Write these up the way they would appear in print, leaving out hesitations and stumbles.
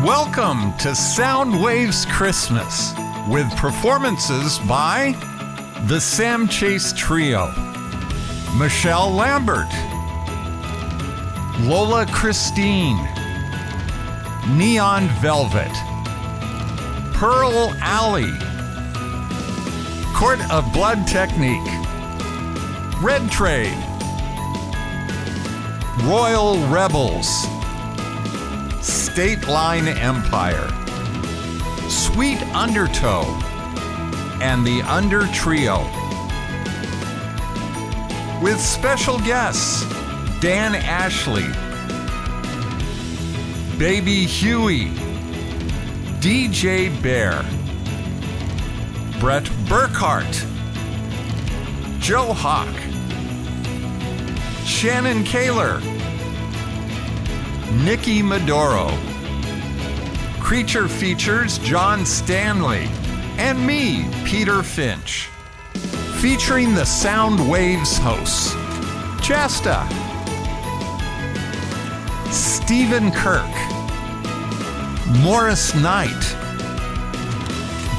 Welcome to Soundwaves Christmas with performances by the Sam Chase Trio, Michelle Lambert, LOLA KRISTINE, Neon Velvet, Pearl Alley, Court of Blood Technique, REDTRADE, Royal Rebels, State Line Empire, Sweet Undertow, and the Under Trio. With special guests, Dan Ashley, Baby Huey, DJ Bear, Bret Burkhart, Joe Hawk, Shannon Kaler, Nikki Medoro. Creature features John Stanley and me, Peter Finch. Featuring the Soundwaves hosts, Chasta, Stephen Kirk, Morris Knight,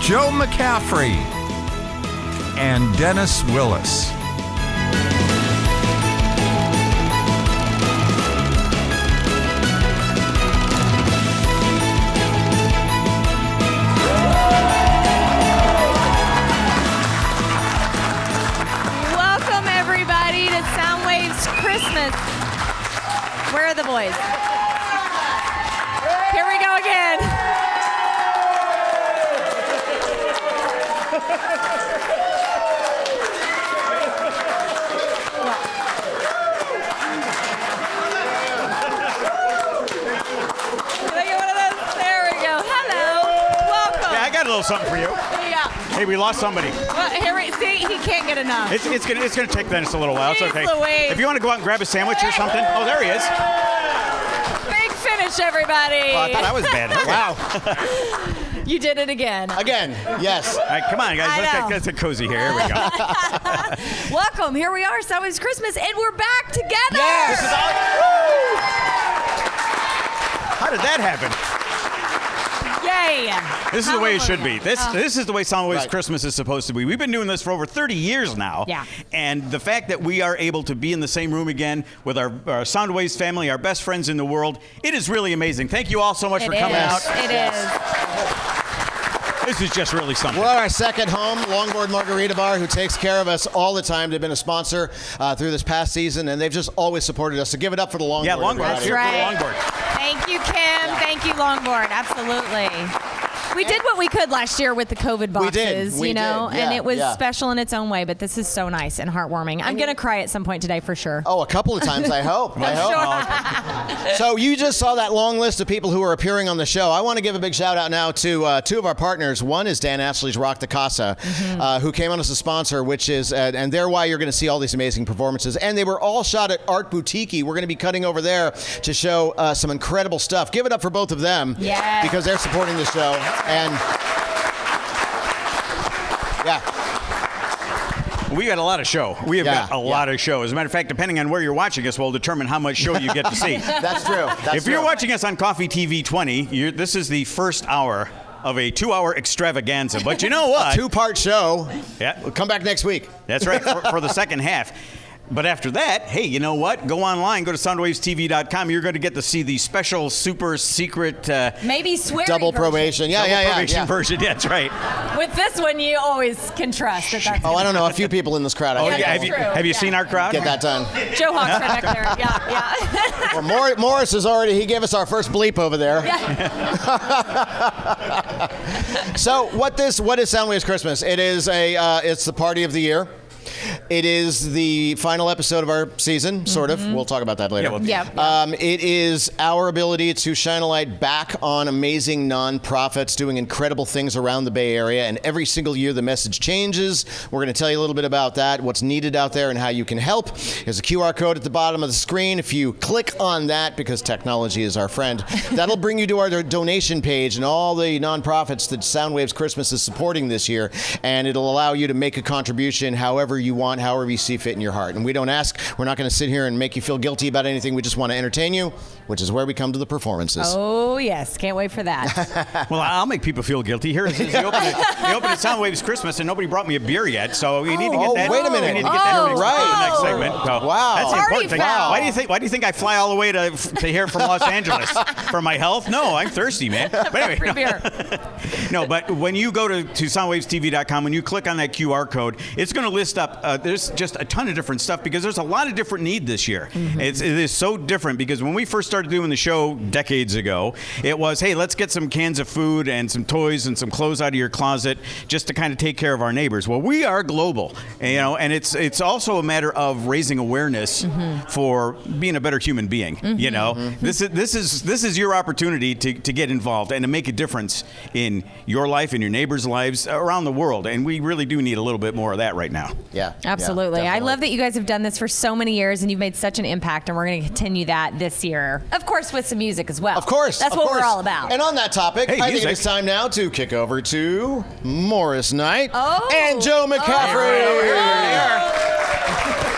Joe McCaffrey, and Dennis Willis. Christmas. Where are the boys? Here we go again. Can I get one of those? There we go. Hello. Welcome. Yeah, I got a little something for you. Yeah. Hey, we lost somebody. Well, see, he can't get enough. It's gonna take Dennis a little while. It's okay. Louise. If you want to go out and grab a sandwich or something. Oh, there he is. Big finish, everybody. Oh, I thought I was bad. Wow. You did it again. Again, yes. All right, come on, guys. Let's get cozy here. Here we go. Welcome. Here we are. Soundwaves Christmas, and we're back together. Yes. This is all. How did that happen? Yay. This is the way it should be. This is the way Soundwaves Right. Christmas is supposed to be. We've been doing this for over 30 years now. Yeah. And the fact that we are able to be in the same room again with our Soundwaves family, our best friends in the world, it is really amazing. Thank you all so much for coming out. It is. This is just really something. We're at our second home, Longboard Margarita Bar, who takes care of us all the time. They've been a sponsor through this past season, and they've just always supported us. So give it up for the Longboard. Yeah, Longboard. That's Here for the right. Longboard. Thank you, Kim. Thank you, Longboard. Absolutely. We did what we could last year with the COVID boxes, We you know, did. and Yeah, it was yeah. special in its own way, but this is so nice and heartwarming. I'm going to cry at some point today for sure. Oh, a couple of times, I hope. I hope. So you just saw that long list of people who are appearing on the show. I want to give a big shout out now to two of our partners. One is Dan Ashley's Rock the Casa, who came on as a sponsor, which is, and they're why you're going to see all these amazing performances. And they were all shot at Art Boutiki. We're going to be cutting over there to show some incredible stuff. Give it up for both of them. Yes. Because they're supporting the show. And yeah. We got a lot of show. We have got a Yeah. lot of show. As a matter of fact, depending on where you're watching us will determine how much show you get to see. That's true. That's If you're true. watching us on Coffee TV 20, this is the first hour of a 2-hour extravaganza. But you know what? Two-part show. Yeah. We'll come back next week. That's right, for the second half. But after that, hey, you know what? Go online, go to soundwavestv.com. You're going to get to see the special, super secret Maybe swearing Double version. probation. Yeah, double probation version. Yeah, that's right. With this one, you always can trust that that's Oh, I don't know. A few people in this crowd. I Oh, think yeah, have that's you, true. have you Yeah. seen our crowd? get that done. Joe Hawk's right back there. Yeah. Well, Morris is already. He gave us our first bleep over there. So what is Soundwaves Christmas? It is it's the party of the year. It is the final episode of our season, sort of. We'll talk about that later. Yeah. It is our ability to shine a light back on amazing nonprofits doing incredible things around the Bay Area. And every single year, the message changes. We're going to tell you a little bit about that, what's needed out there, and how you can help. There's a QR code at the bottom of the screen. If you click on that, because technology is our friend, that'll bring you to our donation page and all the nonprofits that Soundwaves Christmas is supporting this year. And it'll allow you to make a contribution however however you want, however you see fit in your heart. And we don't ask. We're not going to sit here and make you feel guilty about anything. We just want to entertain you, which is where we come to the performances. Oh, yes. Can't wait for that. Well, I'll make people feel guilty. Here it is. They opened at Soundwaves Xmas, and nobody brought me a beer yet, so we need to get that. Wait a minute. We need to get that fixed right. for the next segment. So Wow. That's the important thing. Foul. Why do you think I fly all the way to here from Los Angeles? For my health? No, I'm thirsty, man. But anyway, Free beer. No, but when you go to soundwavestv.com, when you click on that QR code, it's going to list up, there's just a ton of different stuff because there's a lot of different need this year. It is so different because when we first started doing the show decades ago, it was, hey, let's get some cans of food and some toys and some clothes out of your closet just to kind of take care of our neighbors. Well, we are global, and it's also a matter of raising awareness for being a better human being. This is your opportunity to get involved and to make a difference in your life and your neighbors' lives around the world. And we really do need a little bit more of that right now. Yeah. Absolutely. Yeah, I love that you guys have done this for so many years and you've made such an impact, and we're going to continue that this year. Of course, with some music as well. Of course. That's what we're all about. And on that topic, Hey, I think music. it's time now to kick over to Morris Knight Oh. and Joe McCaffrey.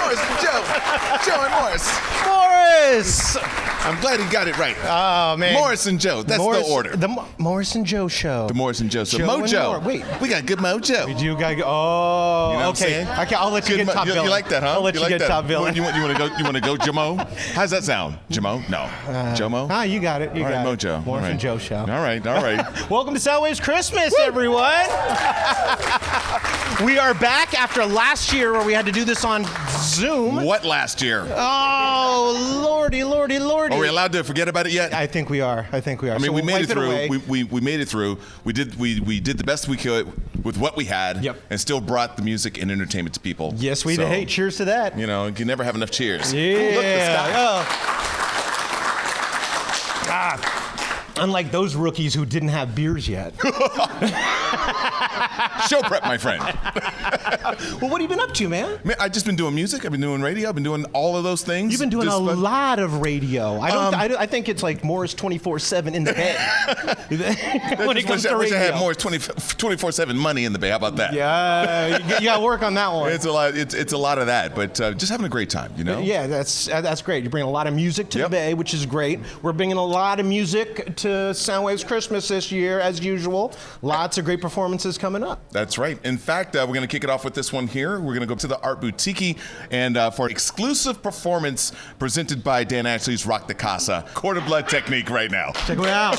Morris and Joe. Joe and Morris. Morris! I'm glad he got it right. Oh, man. Morris and Joe. That's Morris, the order. The Morris and Joe show. The Morris and Joe. So Joe and Mojo. Mor- wait. We got good Mojo. You gotta go. Oh, You know what I'm okay. saying? Okay, I'll let you Good get top you billing. like that, huh? I'll let you like get that? top billing. You want to go? You want to go, Jamo? How's that sound, Jamo? No, Jomo. Ah, you got it. You All right, got Mojo. it. Morris All and right. Joe show. All right. Welcome to Soundwaves Christmas, everyone. We are back after last year where we had to do this on Zoom. What last year? Oh, lordy. Are we allowed to forget about it yet? I think we are. I mean, So we we'll made wipe it through. away. We made it through. We did the best we could with what we had, Yep. and still brought the music and entertainment to people. Yes, we So, did. Hey, cheers to that. You know, you can never have enough cheers. Yeah. Ooh, look, the sky. Unlike those rookies who didn't have beers yet. Show prep, my friend. Well, what have you been up to, man? Man, I've just been doing music. I've been doing radio. I've been doing all of those things. You've been doing Just a lot of radio. I think it's like Morris 24/7 in the bed. When it comes to I wish I had radio. more 24/7 money in the bay. How about that? Yeah, you got to work on that one. It's a lot. It's a lot of that, but just having a great time. You know. Yeah, that's great. You're bringing a lot of music to Yep. the Bay, which is great. We're bringing a lot of music to Soundwaves Christmas this year, as usual. Lots of great performances coming up. That's right. In fact, we're going to kick it off with this one here. We're going to go to the Art Boutiki and for an exclusive performance presented by Dan Ashley's Rock the Casa, Quart of Blood Technique right now. Check it out.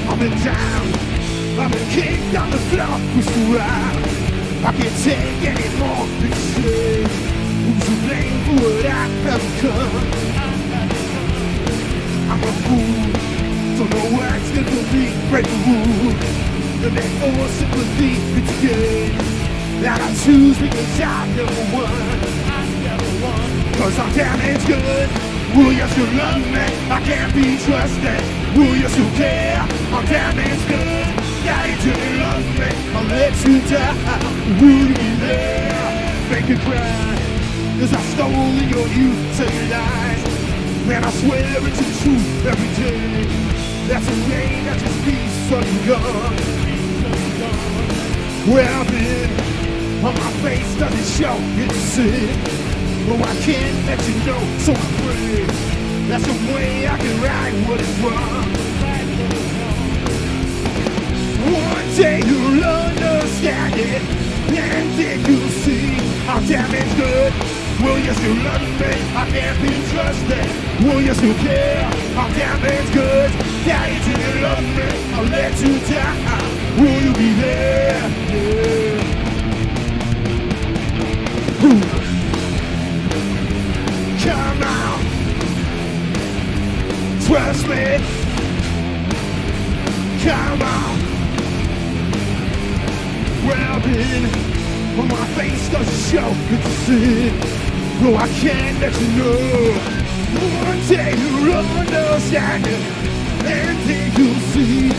I've been down, I've been kicked on the floor, pushed around. I can't take any more pictures. Who's to blame for what I have become? I'm a fool, don't know what's good for me. Break the rule, the neck for sympathy. It's a game that I choose because I'm number one. Cause I'm damaged good. Will you still love me? I can't be trusted. Will you still care? I'm damaged good. Daddy, do you love me? I'll let you die. Will you be there? Make it cry. Cause I stole your youth to your lies. Man, I swear it's the truth every day. That's a rain that just keeps sucking gone. Where I've been, on my face doesn't show it's sin. Oh, I can't let you know, so I pray. That's the way I can right what is wrong. One day you'll understand it, and then you'll see how damaged good. Will you still love me? I can't be trusted. Will you still care? How damaged good. Daddy, do you love me? I'll let you die. Will you be there? Yeah. Ooh. Come on, trust me. loving on my face doesn't show it's a sin. Oh, I can't let you know. One day you'll understand it, and then you'll see.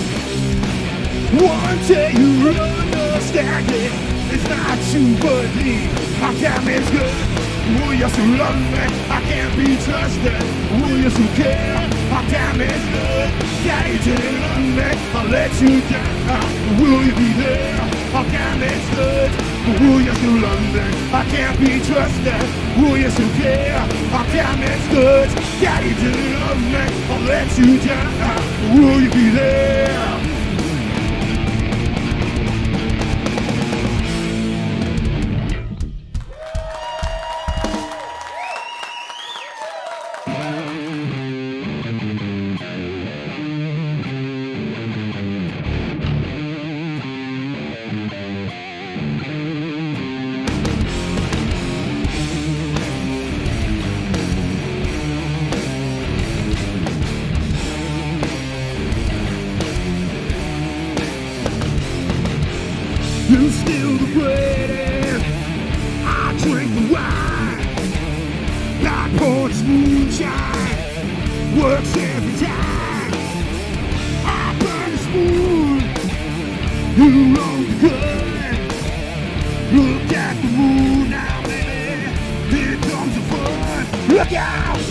One day you'll understand it. It's not you but me. Our time is good. Will you still love me? I can't be trusted. Will you still care? Our time is good. Yeah, you didn't love me. I'll let you down. Will you be there? Our time is good. Will you still love me? I can't be trusted. Will you still care? Our time is good. Yeah, you didn't love me. I'll let you down. Will you be there? You steal the bread and I drink the wine. Black porch moonshine works every time. I burn the spoon, you roll the gun. Look at the moon now, baby, here comes the fun. Look out,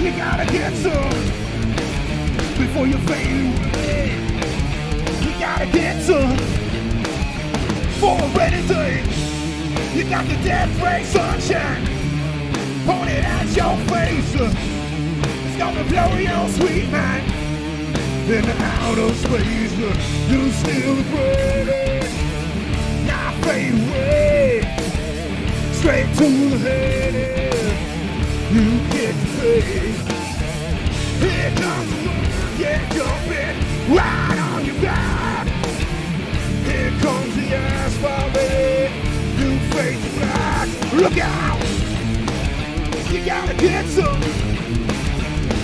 you gotta get some before you fade away. You gotta get some for a rainy day. You got the death ray sunshine pointed at your face. It's gonna blow your sweet mind into outer space. You steal the bread, not fade away. Straight to the head, you get the face. Here comes the moon, get jumping right on your back. Here comes the asphalt, baby. You fade to black. Look out! You gotta get some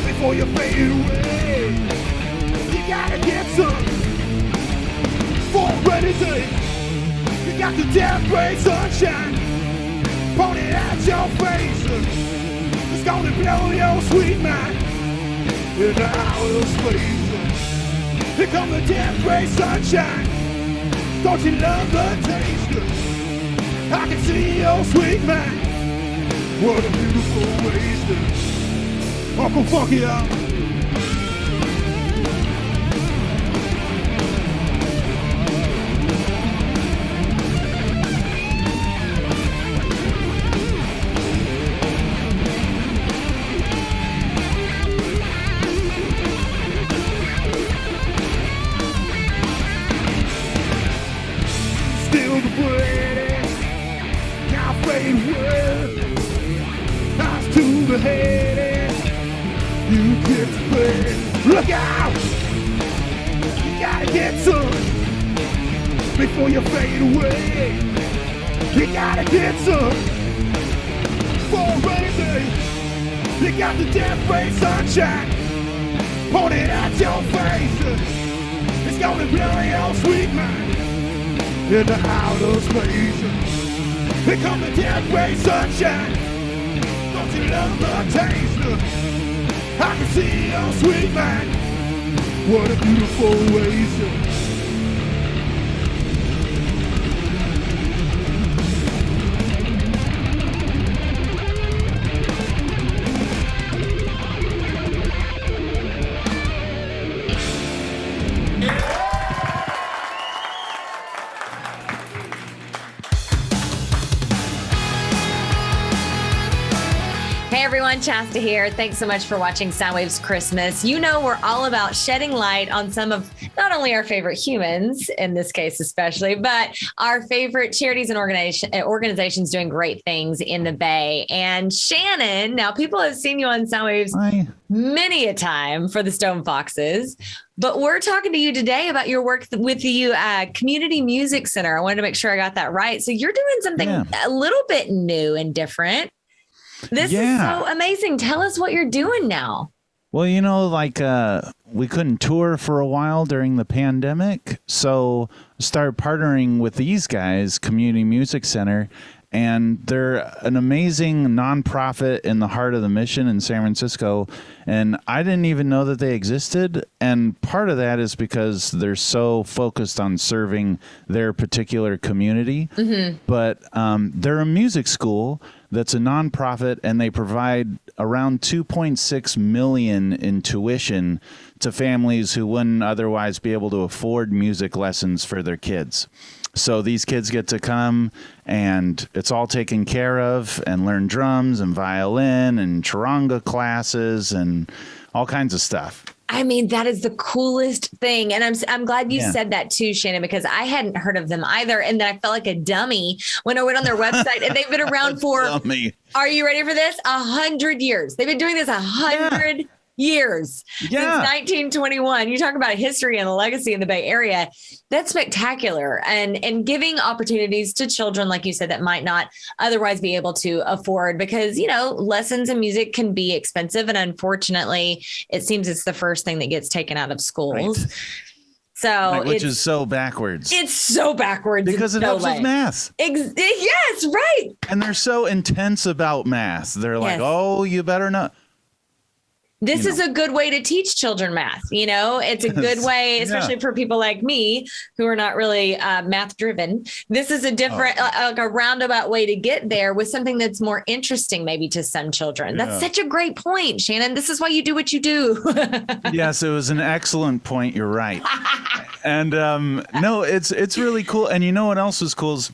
before you fade away. You gotta get some for a rainy day. You got the death ray sunshine pointed at your face. It's gonna blow your sweet mind into outer space. Here comes the death ray sunshine. Don't you love the taste? I can see your sweet mind. What a beautiful waste. Uncle Funky out. Steal the bread, now fade away. Eyes to the head, you get the bread. Look out! You gotta get some before you fade away. You gotta get some for a rainy day. You got the death ray sunshine pointed at your face. It's gonna blow your sweet mind into outer space. Here comes the death ray sunshine. Don't you love the taste? I can see your sweet mind. What a beautiful waste. Hey everyone, Chasta here. Thanks so much for watching Soundwaves Christmas. You know we're all about shedding light on some of not only our favorite humans, in this case especially, but our favorite charities and organizations doing great things in the Bay. And Shannon, now people have seen you on Soundwaves many a time for the Stone Foxes, but we're talking to you today about your work with the Community Music Center. I wanted to make sure I got that right. So you're doing something a little bit new and different. This is so amazing. Tell us what you're doing now. Well, you know, like we couldn't tour for a while during the pandemic, so started partnering with these guys, Community Music Center, and they're an amazing nonprofit in the heart of the Mission in San Francisco. And I didn't even know that they existed. And part of that is because they're so focused on serving their particular community. Mm-hmm. But they're a music school that's a nonprofit, and they provide around $2.6 million in tuition to families who wouldn't otherwise be able to afford music lessons for their kids. So these kids get to come, and it's all taken care of, and learn drums and violin and charanga classes and all kinds of stuff. I mean, that is the coolest thing. And I'm glad you said that too, Shannon, because I hadn't heard of them either. And then I felt like a dummy when I went on their website, and they've been around for, are you ready for this? 100 years. They've been doing this 100 years since 1921. You talk about history and the legacy in the Bay Area. That's spectacular. And giving opportunities to children, like you said, that might not otherwise be able to afford, because, you know, lessons in music can be expensive. And unfortunately, it seems it's the first thing that gets taken out of schools. Right. So which is so backwards. It's so backwards. Because it helps with math. Yes, right. And they're so intense about math. They're like, oh, you better not. This is a good way to teach children math. You know, it's a good way, especially for people like me who are not really math driven. This is a different, like a roundabout way to get there with something that's more interesting, maybe to some children. That's such a great point, Shannon. This is why you do what you do. Yes, it was an excellent point. You're right. And no, it's really cool. And you know what else was cool is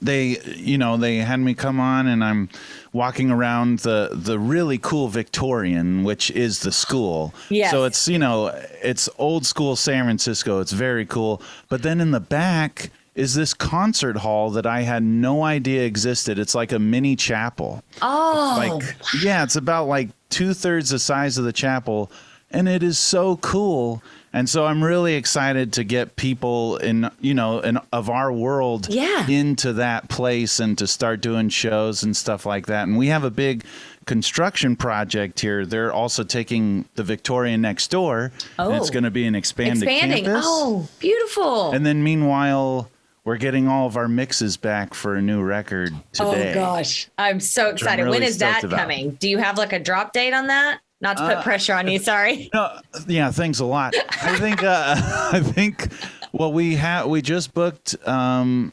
they had me come on, and I'm walking around the really cool Victorian, which is the school. Yes. So it's, it's old school San Francisco. It's very cool. But then in the back is this concert hall that I had no idea existed. It's like a mini chapel. Oh. It's about like 2/3 the size of the chapel. And it is so cool. And so I'm really excited to get people of our world into that place and to start doing shows and stuff like that. And we have a big construction project here. They're also taking the Victorian next door. Oh. And it's going to be an expanding campus. Oh, beautiful. And then meanwhile, we're getting all of our mixes back for a new record today. Oh, gosh. I'm so excited. Really when is that coming? Do you have like a drop date on that? Not to put pressure on you, sorry. No, thanks a lot. I think we just booked some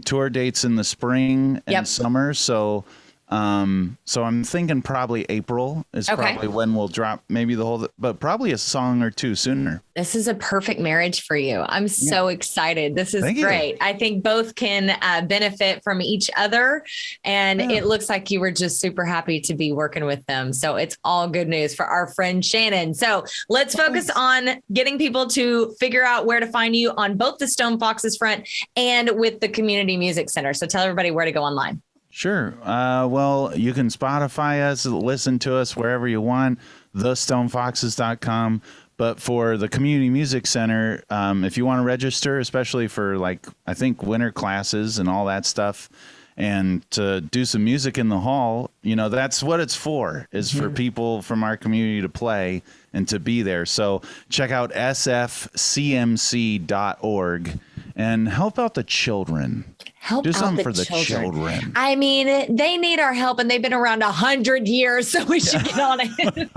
tour dates in the spring and summer, so I'm thinking probably April is probably when we'll drop maybe the whole, but probably a song or two sooner. This is a perfect marriage for you. I'm so excited. This is great. I think both can benefit from each other. And it looks like you were just super happy to be working with them. So it's all good news for our friend Shannon. So let's focus on getting people to figure out where to find you on both the Stone Foxes front and with the Community Music Center. So tell everybody where to go online. Sure. Well, you can Spotify us, listen to us wherever you want, thestonefoxes.com. But for the Community Music Center, if you want to register, especially for I think winter classes and all that stuff, and to do some music in the hall, that's what it's for, is for people from our community to play and to be there. So check out sfcmc.org and help out the children. Do something for the children. I mean, they need our help, and they've been around 100 years, so we should get on it.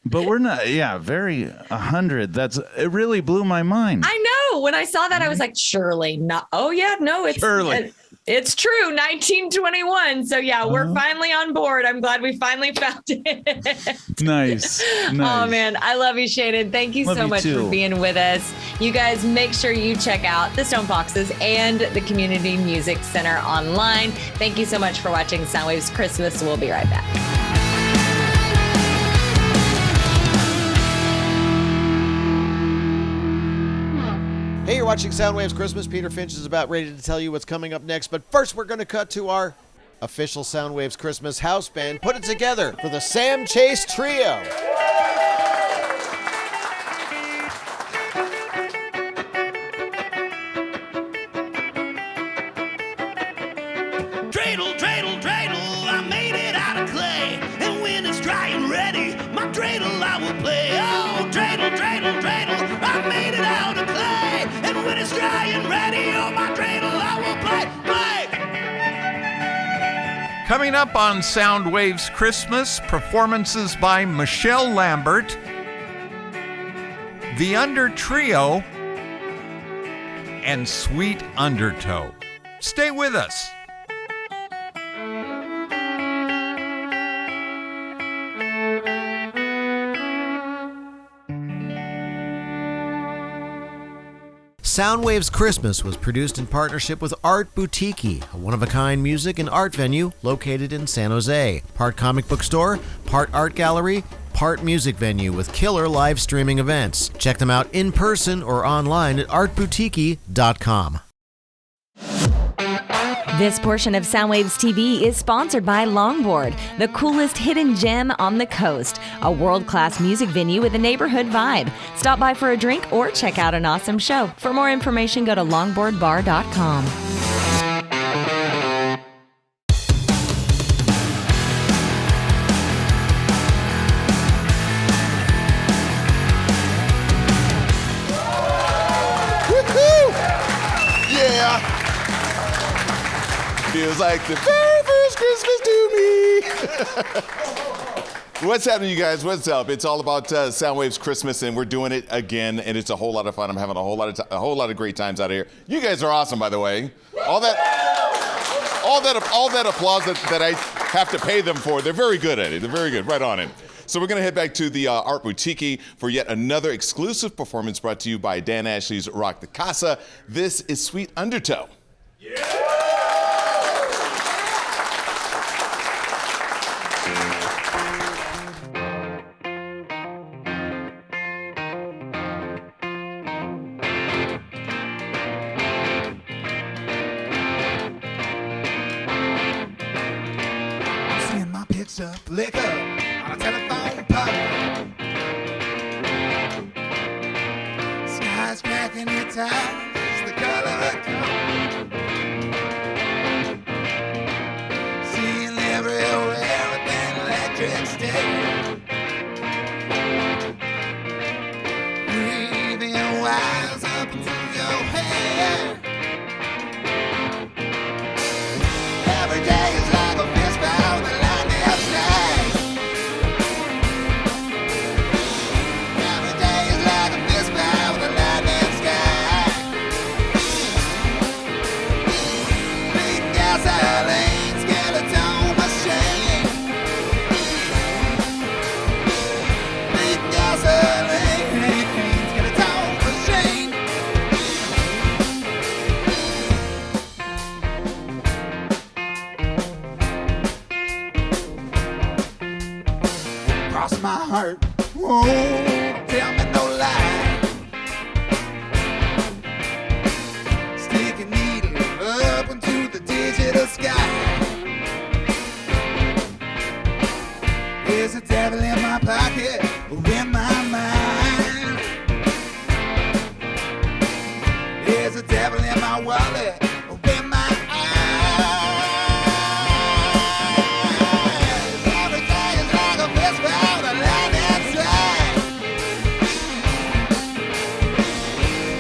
But we're not. Very 100. It really blew my mind. I know. When I saw that, I was like, surely not. Oh yeah, no, it's surely. It's true, 1921. So we're finally on board. I'm glad we finally found it. Nice. Oh man, I love you, Shannon. Thank you so much for being with us. You guys, make sure you check out the Stone Foxes and the Community Music Center online. Thank you so much for watching Soundwaves Christmas. We'll be right back. Hey, you're watching Soundwaves Christmas. Peter Finch is about ready to tell you what's coming up next. But first, we're going to cut to our official Soundwaves Christmas house band. Put it together for the Sam Chase Trio. Dreidel, dreidel, dreidel, I made it out of clay. And when it's dry and ready, is dry and ready on my cradle, I will play. Coming up on Soundwaves Christmas, performances by Michelle Lambert, the Under Trio, and Sweet Undertow. Stay with us. Soundwaves Christmas was produced in partnership with Art Boutiki, a one-of-a-kind music and art venue located in San Jose. Part comic book store, part art gallery, part music venue with killer live streaming events. Check them out in person or online at artboutiki.com. This portion of Soundwaves TV is sponsored by Longboard, the coolest hidden gem on the coast. A world-class music venue with a neighborhood vibe. Stop by for a drink or check out an awesome show. For more information, go to longboardbar.com. Yeah. Feels like the very first Christmas to me. What's happening, you guys? What's up? It's all about Soundwaves Christmas, and we're doing it again, and it's a whole lot of fun. I'm having a whole lot of great times out here. You guys are awesome, by the way. All that applause that I have to pay them for. They're very good at it. They're very good. Right on it. So we're going to head back to the Art Boutiki for yet another exclusive performance brought to you by Dan Ashley's Rock the Casa. This is Sweet Undertow. Seeing my picture flicker on a telephone pole. Sky's cracking its eyes, the color of gold. Seeing everywhere with an electric stick. Weaving wires up into your hair. Every day is like a fist fight with a lightning strike. Every day is like a fist fight with a lightning strike. Beating gasoline, skeleton machine. Beating gasoline, skeleton machine. Cross my heart, whoa, tell me no lie. Stick a needle up into the digital sky. There's a devil in my pocket or in my mind. There's a devil in my wallet or in my eyes. Every day is like a fist fight with a lightning strike.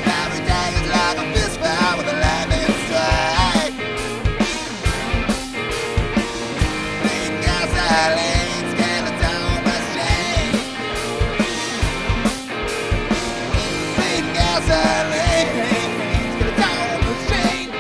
Every day is like a fist fight with a lightning strike. Beating gasoline, skeleton machine. Beating gasoline, skeleton machine.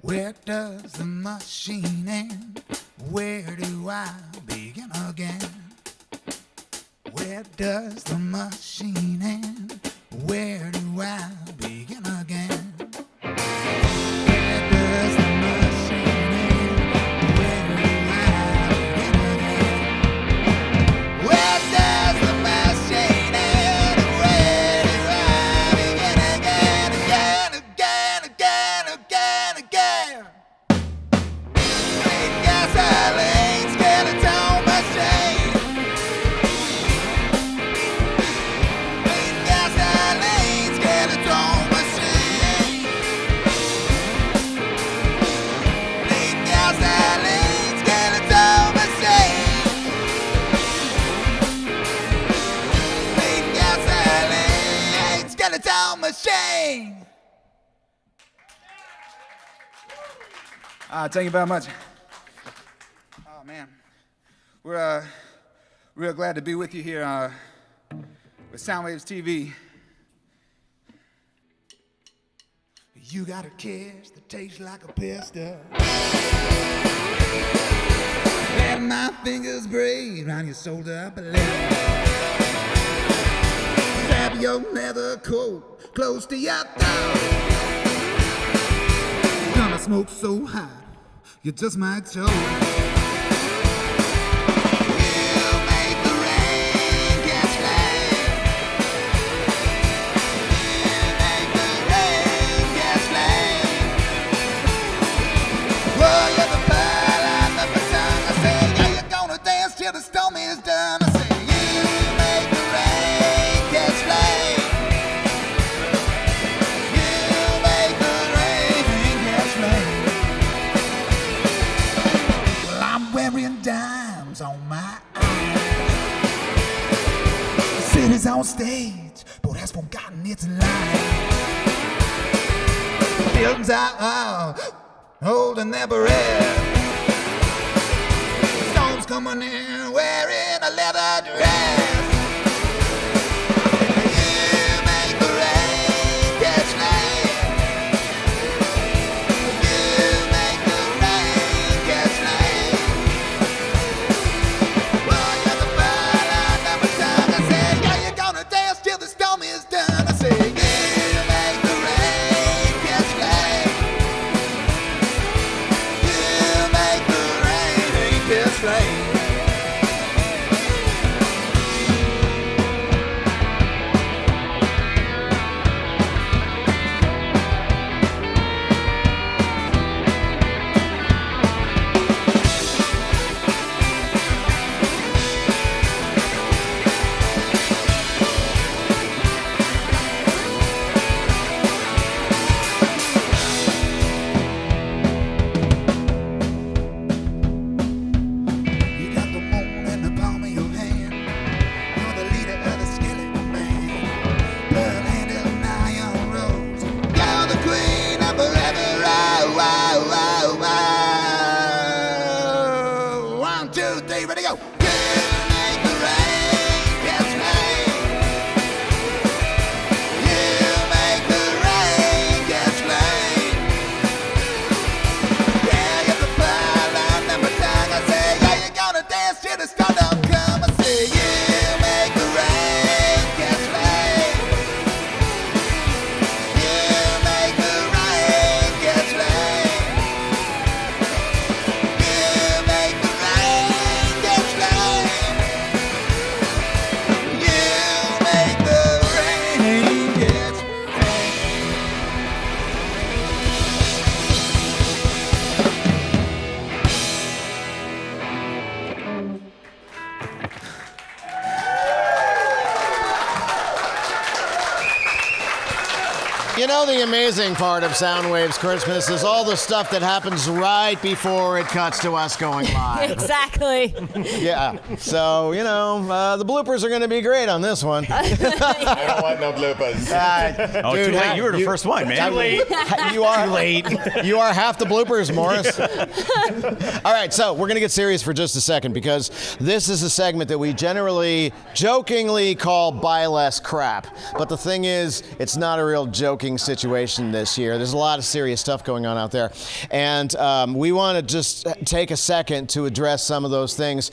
Where does the machine end? Where do I begin again? Where does the machine end? Where do I begin again? Thank you very much. Oh, man. We're real glad to be with you here with Soundwaves TV. You got a kiss that tastes like a pistol. And my fingers braid around your shoulder up a left. Grab your leather coat close to your throat. Gonna smoke so hot, you just might choke. Till the storm is done, I say, you make the rain catch flame. You make the rain catch flame. Well, I'm wearing dimes on my eyes. The city's on stage, but has forgotten its life. The buildings are holding their breath. Coming in wearing a leather dress. You make the rain catch flame. You make the rain catch flame. Well, you're the bird under my tongue. I say, yeah, you're gonna dance till the storm is done. I say, you make the rain catch flame. You make the rain catch flame. You know, the amazing part of Soundwaves Christmas is all the stuff that happens right before it cuts to us going live. Exactly. Yeah. So, you know, the bloopers are going to be great on this one. I don't want no bloopers. Dude, too late. You were the first one, man. Too late. You are late. You are half the bloopers, Morris. All right, so we're going to get serious for just a second because this is a segment that we generally jokingly call Buy Less Crap. But the thing is, it's not a real joking situation this year. There's a lot of serious stuff going on out there. And we want to just take a second to address some of those things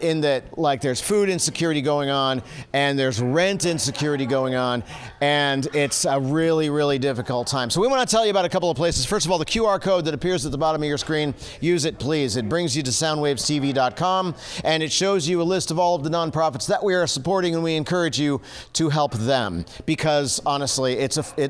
in that, like, there's food insecurity going on and there's rent insecurity going on, and it's a really, really difficult time. So we want to tell you about a couple of places. First of all, the QR code that appears at the bottom of your screen, use it, please. It brings you to soundwavestv.com, and it shows you a list of all of the nonprofits that we are supporting, and we encourage you to help them because, honestly,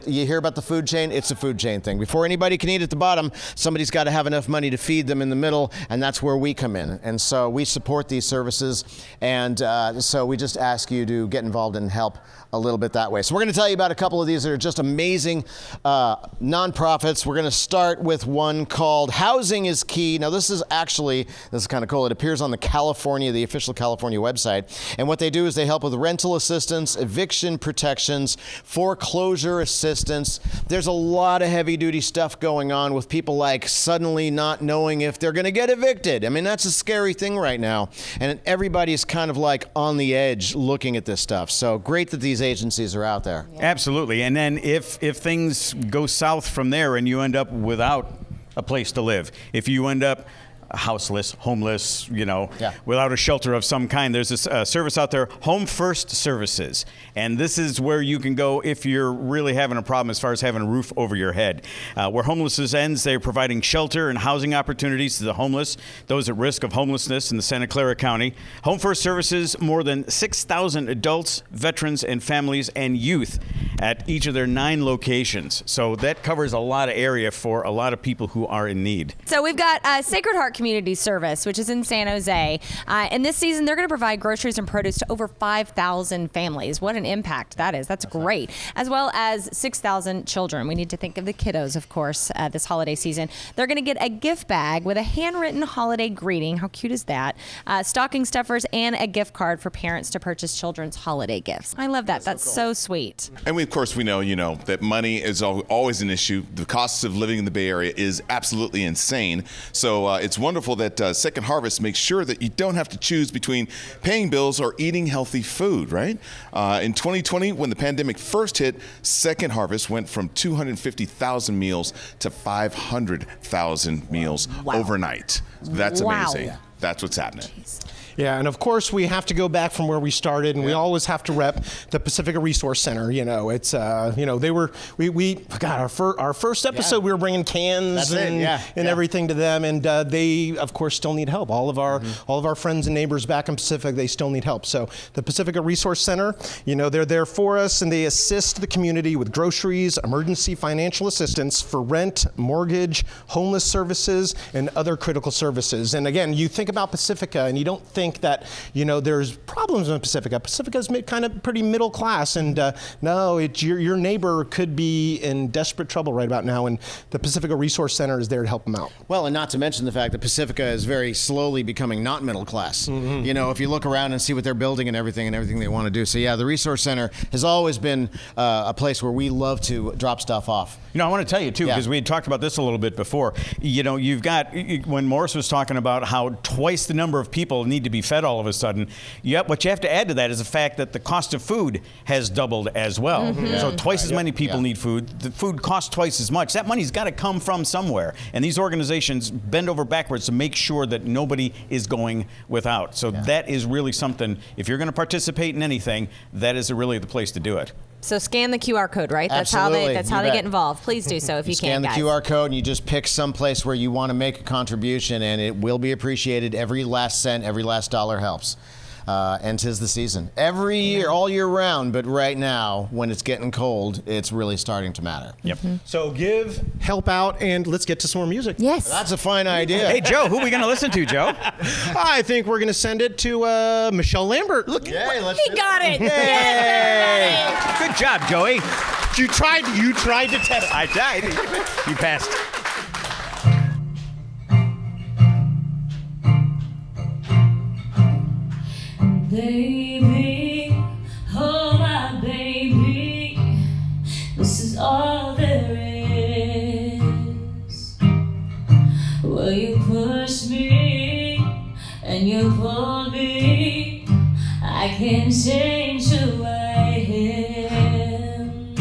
you hear about the food chain, it's a food chain thing. Before anybody can eat at the bottom, somebody's got to have enough money to feed them in the middle, and that's where we come in. And so we support these services, and so we just ask you to get involved and help a little bit that way. So we're going to tell you about a couple of these that are just amazing nonprofits. We're going to start with one called Housing is Key. Now this is kind of cool. It appears on the official California website. And what they do is they help with rental assistance, eviction protections, foreclosure assistance, assistance. There's a lot of heavy-duty stuff going on with people like suddenly not knowing if they're going to get evicted. I mean, that's a scary thing right now, and everybody's kind of like on the edge looking at this stuff. So great that these agencies are out there. Absolutely. And then if things go south from there and you end up without a place to live, if you end up houseless, homeless, without a shelter of some kind, there's this service out there, Home First Services. And this is where you can go if you're really having a problem as far as having a roof over your head. Where homelessness ends, they're providing shelter and housing opportunities to the homeless, those at risk of homelessness in the Santa Clara County. Home First Services, more than 6,000 adults, veterans, and families and youth at each of their 9 locations. So that covers a lot of area for a lot of people who are in need. So we've got Sacred Heart Community Service, which is in San Jose. And this season, they're going to provide groceries and produce to over 5,000 families. What an impact that is. That's great. As well as 6,000 children. We need to think of the kiddos, of course, this holiday season. They're going to get a gift bag with a handwritten holiday greeting. How cute is that? Stocking stuffers and a gift card for parents to purchase children's holiday gifts. I love that. That's so sweet. And of course, we know, that money is always an issue. The cost of living in the Bay Area is absolutely insane. So it's wonderful that Second Harvest makes sure that you don't have to choose between paying bills or eating healthy food, right? In 2020, when the pandemic first hit, Second Harvest went from 250,000 meals to 500,000 meals overnight. That's amazing. Yeah. That's what's happening. Yeah, and of course we have to go back from where we started, and we always have to rep the Pacifica Resource Center. It's they were our first episode we were bringing cans and everything to them, and they of course still need help. All of our friends and neighbors back in Pacifica, they still need help. So the Pacifica Resource Center, they're there for us, and they assist the community with groceries, emergency financial assistance for rent, mortgage, homeless services, and other critical services. And again, you think about Pacifica, and you don't think that there's problems in Pacifica. Pacifica's kind of pretty middle class, and no, your neighbor could be in desperate trouble right about now, and the Pacifica Resource Center is there to help them out. Well, and not to mention the fact that Pacifica is very slowly becoming not middle class. If you look around and see what they're building and everything they want to do. So yeah, the Resource Center has always been a place where we love to drop stuff off. I want to tell you too, because we had talked about this a little bit before. You've got, when Morris was talking about how twice the number of people need to be fed all of a sudden, what you have to add to that is the fact that the cost of food has doubled as well. So twice as many people need food. The food costs twice as much. That money's got to come from somewhere. And these organizations bend over backwards to make sure that nobody is going without. So that is really something, if you're going to participate in anything, that is really the place to do it. So scan the QR code, right? That's Absolutely. how they get involved. Please do so if you can, guys. Scan the QR code and you just pick some place where you want to make a contribution, and it will be appreciated. Every last cent, every last dollar helps. And 'tis the season. Every year, all year round, but right now, when it's getting cold, it's really starting to matter. So help out, and let's get to some more music. Yes. That's a fine idea. Hey, Joe, who are we going to listen to, Joe? I think we're going to send it to Michelle Lambert. Look, he got it. Yay! Good job, Joey. You tried to test. I tried. You passed. Baby, oh my baby, this is all there is. Well, you push me and you pull me, I can't change who I am.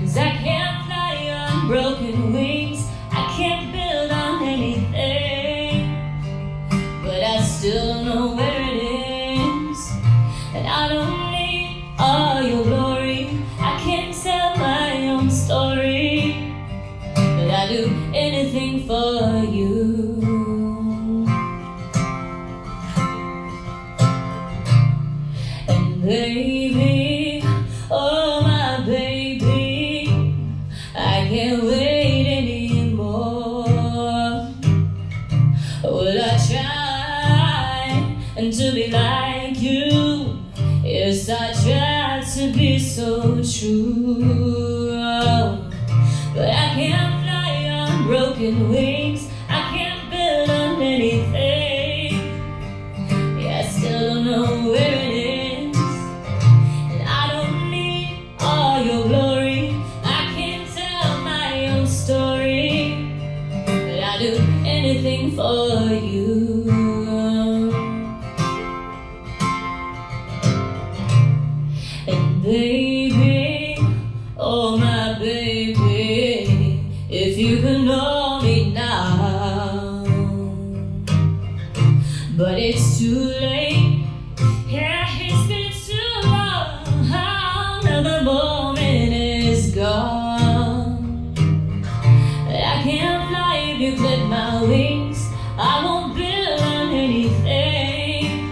'Cause I can't fly on broken wings, I can't build on anything, but I still know where it is. And I don't need all your glory, I can't tell my own story, but I do anything for you. And baby, oh my baby, I can't wait anymore. Will I try and to be like you? Yes, I try to be so true, but I can't fly on broken wings, I can't build on anything. Yeah, I still don't know where it is, and I don't need all your glory, I if you could know me now. But it's too late. Yeah, it's been too long. Now the moment is gone. I can't fly if you clip my wings. I won't build on anything.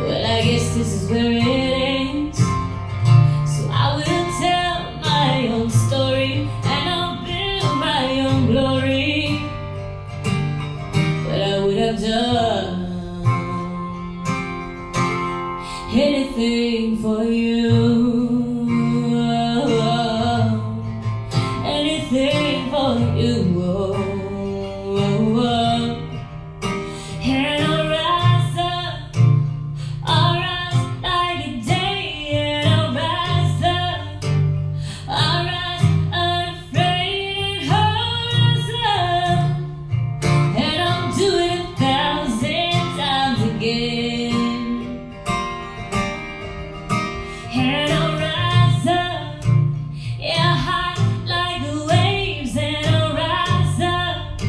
Well, I guess this is where it ends. So I will tell my own story, and I'll build my own glory. But I would have done anything for you. Anything for you. And I'll rise up, I'll rise like a day, and I'll rise up, I'll rise unafraid, and I'll rise up, and I'll do it 1,000 times again. And I'll rise up, yeah, high like the waves, and I'll rise up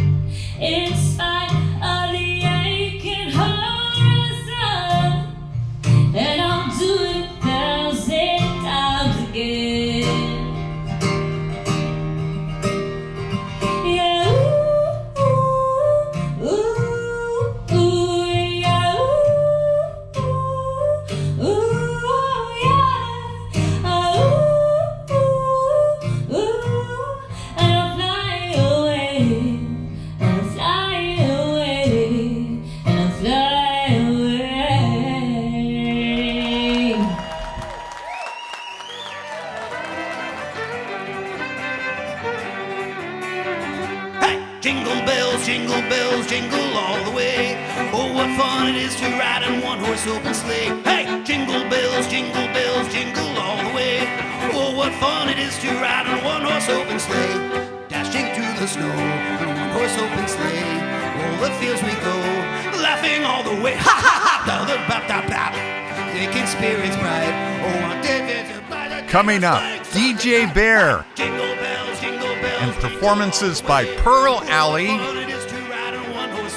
in spite of the ache, and I'll rise up, and I'll do it 1,000 times again. Yeah, ooh, ooh, ooh, yeah, ooh, ooh, yeah, ooh, and I'll fly away, and I'll fly away, and I'll fly away. Hey, jingle bells, jingle all the way. Oh, what fun it is to ride in one-horse open sleigh. Hey, jingle bells, jingle all the way. Oh, what fun it is to ride in a one-horse open sleigh. Dashing through the snow in a one-horse open sleigh. All the fields we go, laughing all the way. Ha ha ha! Bap, taking spirits bright. Oh, what Coming up, DJ Bear Jingle bells, and performances by Pearl Alley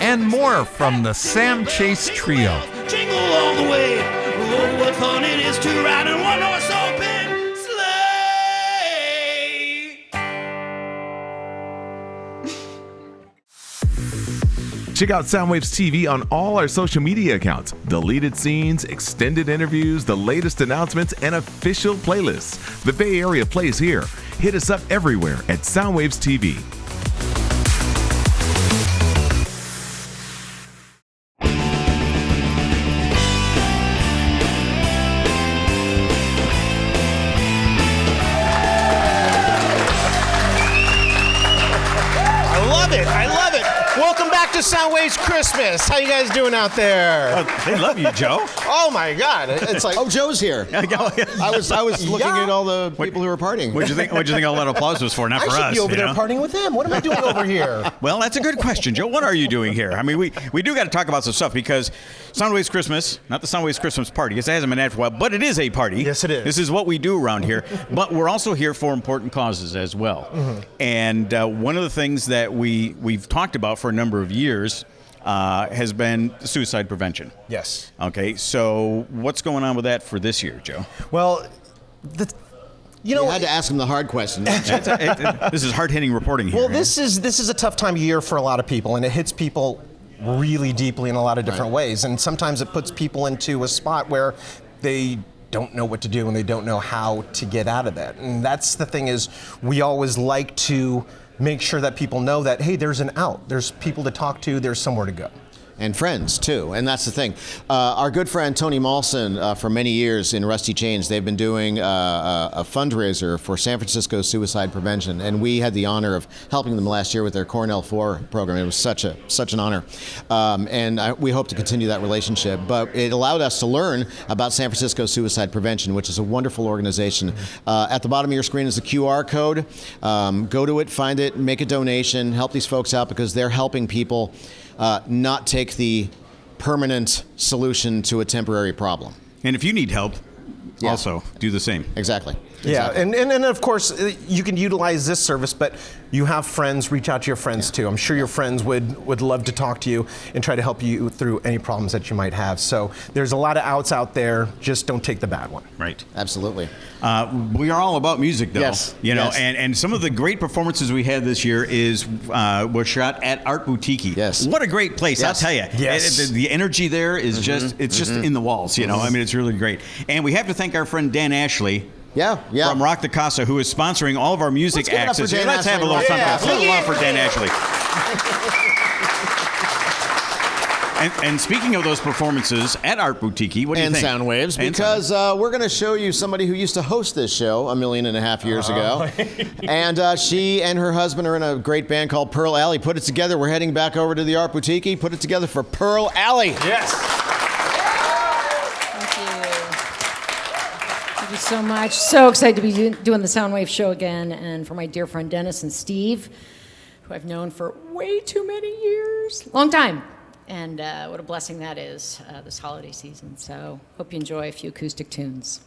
and more from the Sam Chase Trio. jingle all the way. Oh, what fun it is to ride in one-horse open sleigh. Check out Soundwaves TV on all our social media accounts. Deleted scenes, extended interviews, the latest announcements, and official playlists. The Bay Area plays here. Hit us up everywhere at Soundwaves TV. I love it. Welcome back to Soundwaves Christmas. How you guys doing out there? Oh, they love you, Joe. Oh my God! It's like, oh, Joe's here. I was looking at all the people who were partying. What'd you think all that applause was for? Not for us. I should be over there partying with them. What am I doing over here? Well, that's a good question, Joe. What are you doing here? I mean, we do got to talk about some stuff because Soundwaves Christmas, not the Soundwaves Christmas party. It hasn't been had for a while, but it is a party. Yes, it is. This is what we do around here. But we're also here for important causes as well. Mm-hmm. And one of the things that we've talked about for a number of years has been suicide prevention. Yes. Okay, so what's going on with that for this year, Joe? Well, you had to ask him the hard question. This is hard-hitting reporting here. Well, this is a tough time of year for a lot of people, and it hits people really deeply in a lot of different ways. And sometimes it puts people into a spot where they don't know what to do and they don't know how to get out of that. And that's the thing is, we always like to make sure that people know that, hey, there's an out. There's people to talk to. There's somewhere to go. And friends, too. And that's the thing. Our good friend Tony Malson, for many years in Rusty Chains, they've been doing a fundraiser for San Francisco suicide prevention. And we had the honor of helping them last year with their Cornell 4 program. It was such an honor. We hope to continue that relationship. But it allowed us to learn about San Francisco suicide prevention, which is a wonderful organization. At the bottom of your screen is a QR code. Go to it, find it, make a donation, help these folks out because they're helping people not take the permanent solution to a temporary problem. And if you need help, also do the same. Exactly. Yeah, and of course, you can utilize this service, but you have friends, reach out to your friends too. I'm sure your friends would love to talk to you and try to help you through any problems that you might have. So there's a lot of outs out there, just don't take the bad one. Right. Absolutely. We are all about music, though. Yes. You know, Yes. and some of the great performances we had this year were shot at Art Boutiki. Yes. What a great place, Yes. I'll tell you. Yes. The energy there is just in the walls, you know. I mean, it's really great. And we have to thank our friend Dan Ashley. Yeah. From Rock the Casa, who is sponsoring all of our music Let's give it up acts. for Dan Let's have a little Ashley. something. Yeah. A little love for Dan Ashley. And speaking of those performances at Art Boutiki, what do you think? Soundwaves, because we're going to show you somebody who used to host this show 1.5 million years ago. And she and her husband are in a great band called Pearl Alley. Put it together. We're heading back over to the Art Boutiki. Put it together for Pearl Alley. Yes. Thank you so much. So excited to be doing the Soundwave show again, and for my dear friend Dennis and Steve, who I've known for way too many years. Long time. And what a blessing that is this holiday season. So hope you enjoy a few acoustic tunes.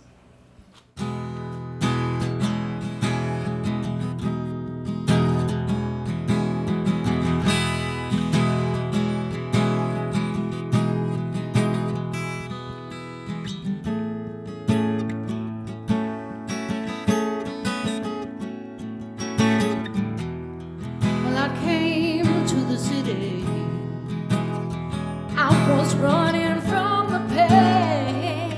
Well, I came to the city. I was running from the pain.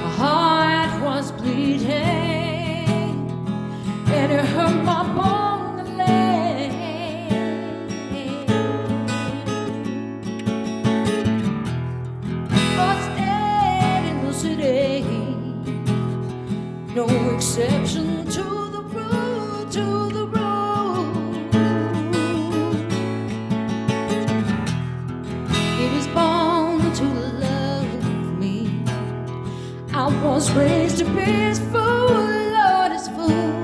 My heart was bleeding, and it hurt my bone and leg. But stayed in the city, no exception to the rule, to the rule. He was born to love me. I was raised to be his fool, Lord, his fool.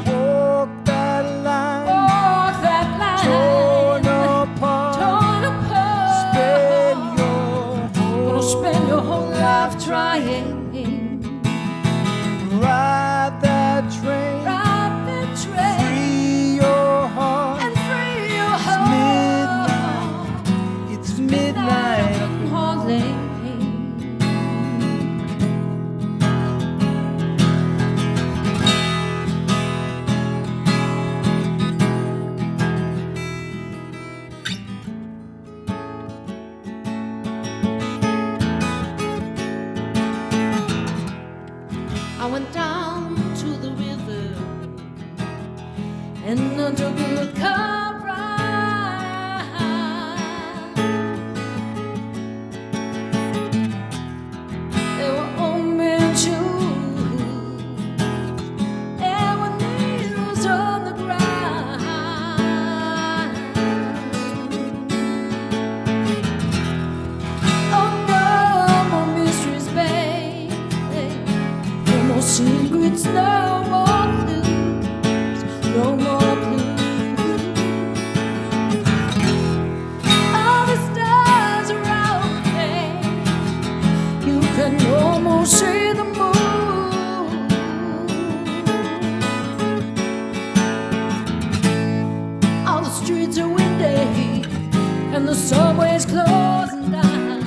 Walk that line, Walk that line, torn apart, torn apart. Spend your whole life trying. ride that train, Ride that train, free your heart. and free your heart. It's midnight. Up in Harlem. I went down to the river and I took a car ride. There were old men shoes, there were needles on the ground. Oh no, more mysteries, babe. No more secrets, no more clues, no more clues. All the stars are out there, you can almost see the moon. All the streets are windy and the subway's closing down.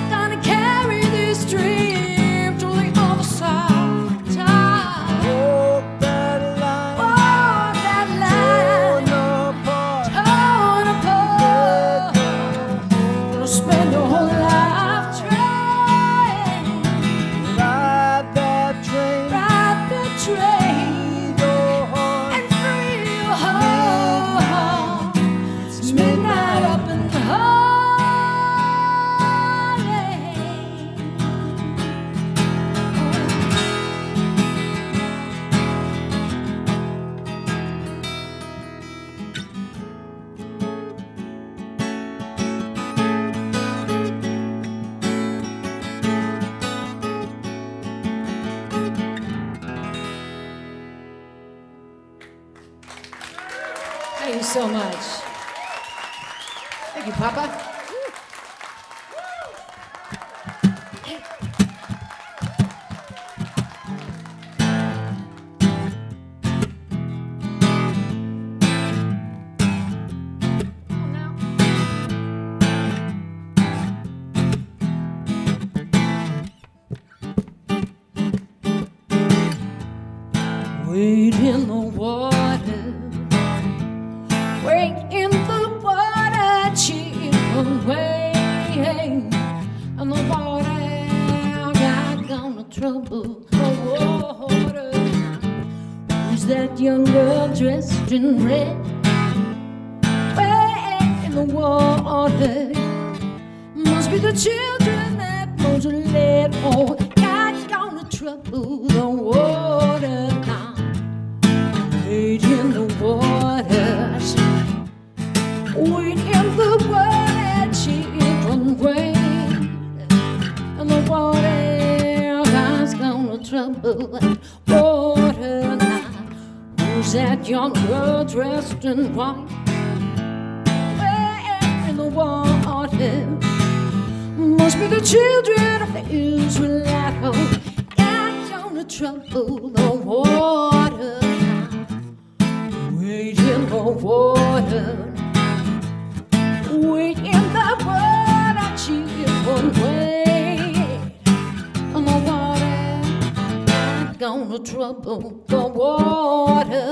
Gonna carry this dream to the other side of town. Walk that line, Walk that line, torn apart. torn apart. Gonna spend your whole life trying. Ride that train, Ride the train your heart. and free your heart. It's midnight up in Harlem. Thank you so much. Thank you, Papa. Wade in the water, wade in the water, children, wade. And the water got gonna trouble the water. Who's that young girl dressed in red? Wade in the water. Must be the children that most led. Oh, got gonna trouble the water now. Wade in the waters, wade in the water, children, wade. And the water has gonna trouble that water now. Who's that young girl dressed in white? Wade in the water. Must be the children of the Israelite. Oh, got gonna trouble the water. Wade in the water, wade in the water, children, wade. And the water not gonna trouble the water.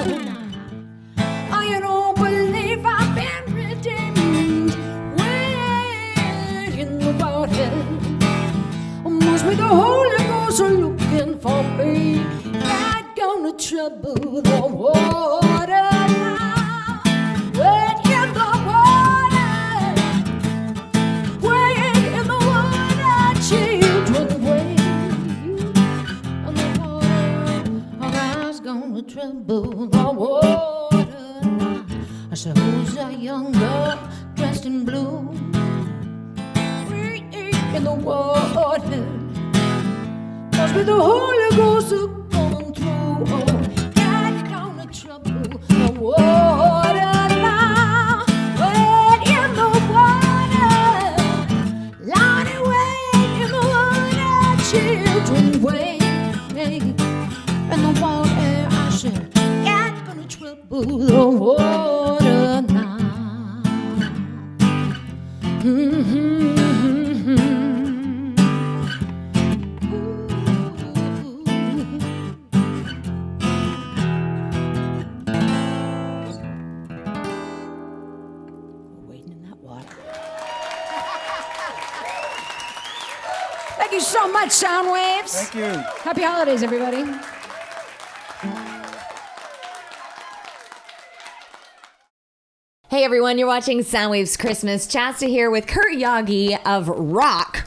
I don't believe I've been redeemed. Wade in the water. Must be the Holy Ghost looking for me. Not gonna trouble the water. Trouble the water now. I said, who's that young girl dressed in blue? In the water. Must be the Holy Ghost going through. Oh, got gonna trouble the water now. Wade in the water. Lordy, wade in the water. Children, wade. And the water. Got gonna trouble the water now. Waiting in that water. Thank you so much, Soundwaves. Thank you. Happy holidays, everybody. Hey everyone, you're watching Soundwaves Christmas. Chasta here with Kurt Yagi of Rock,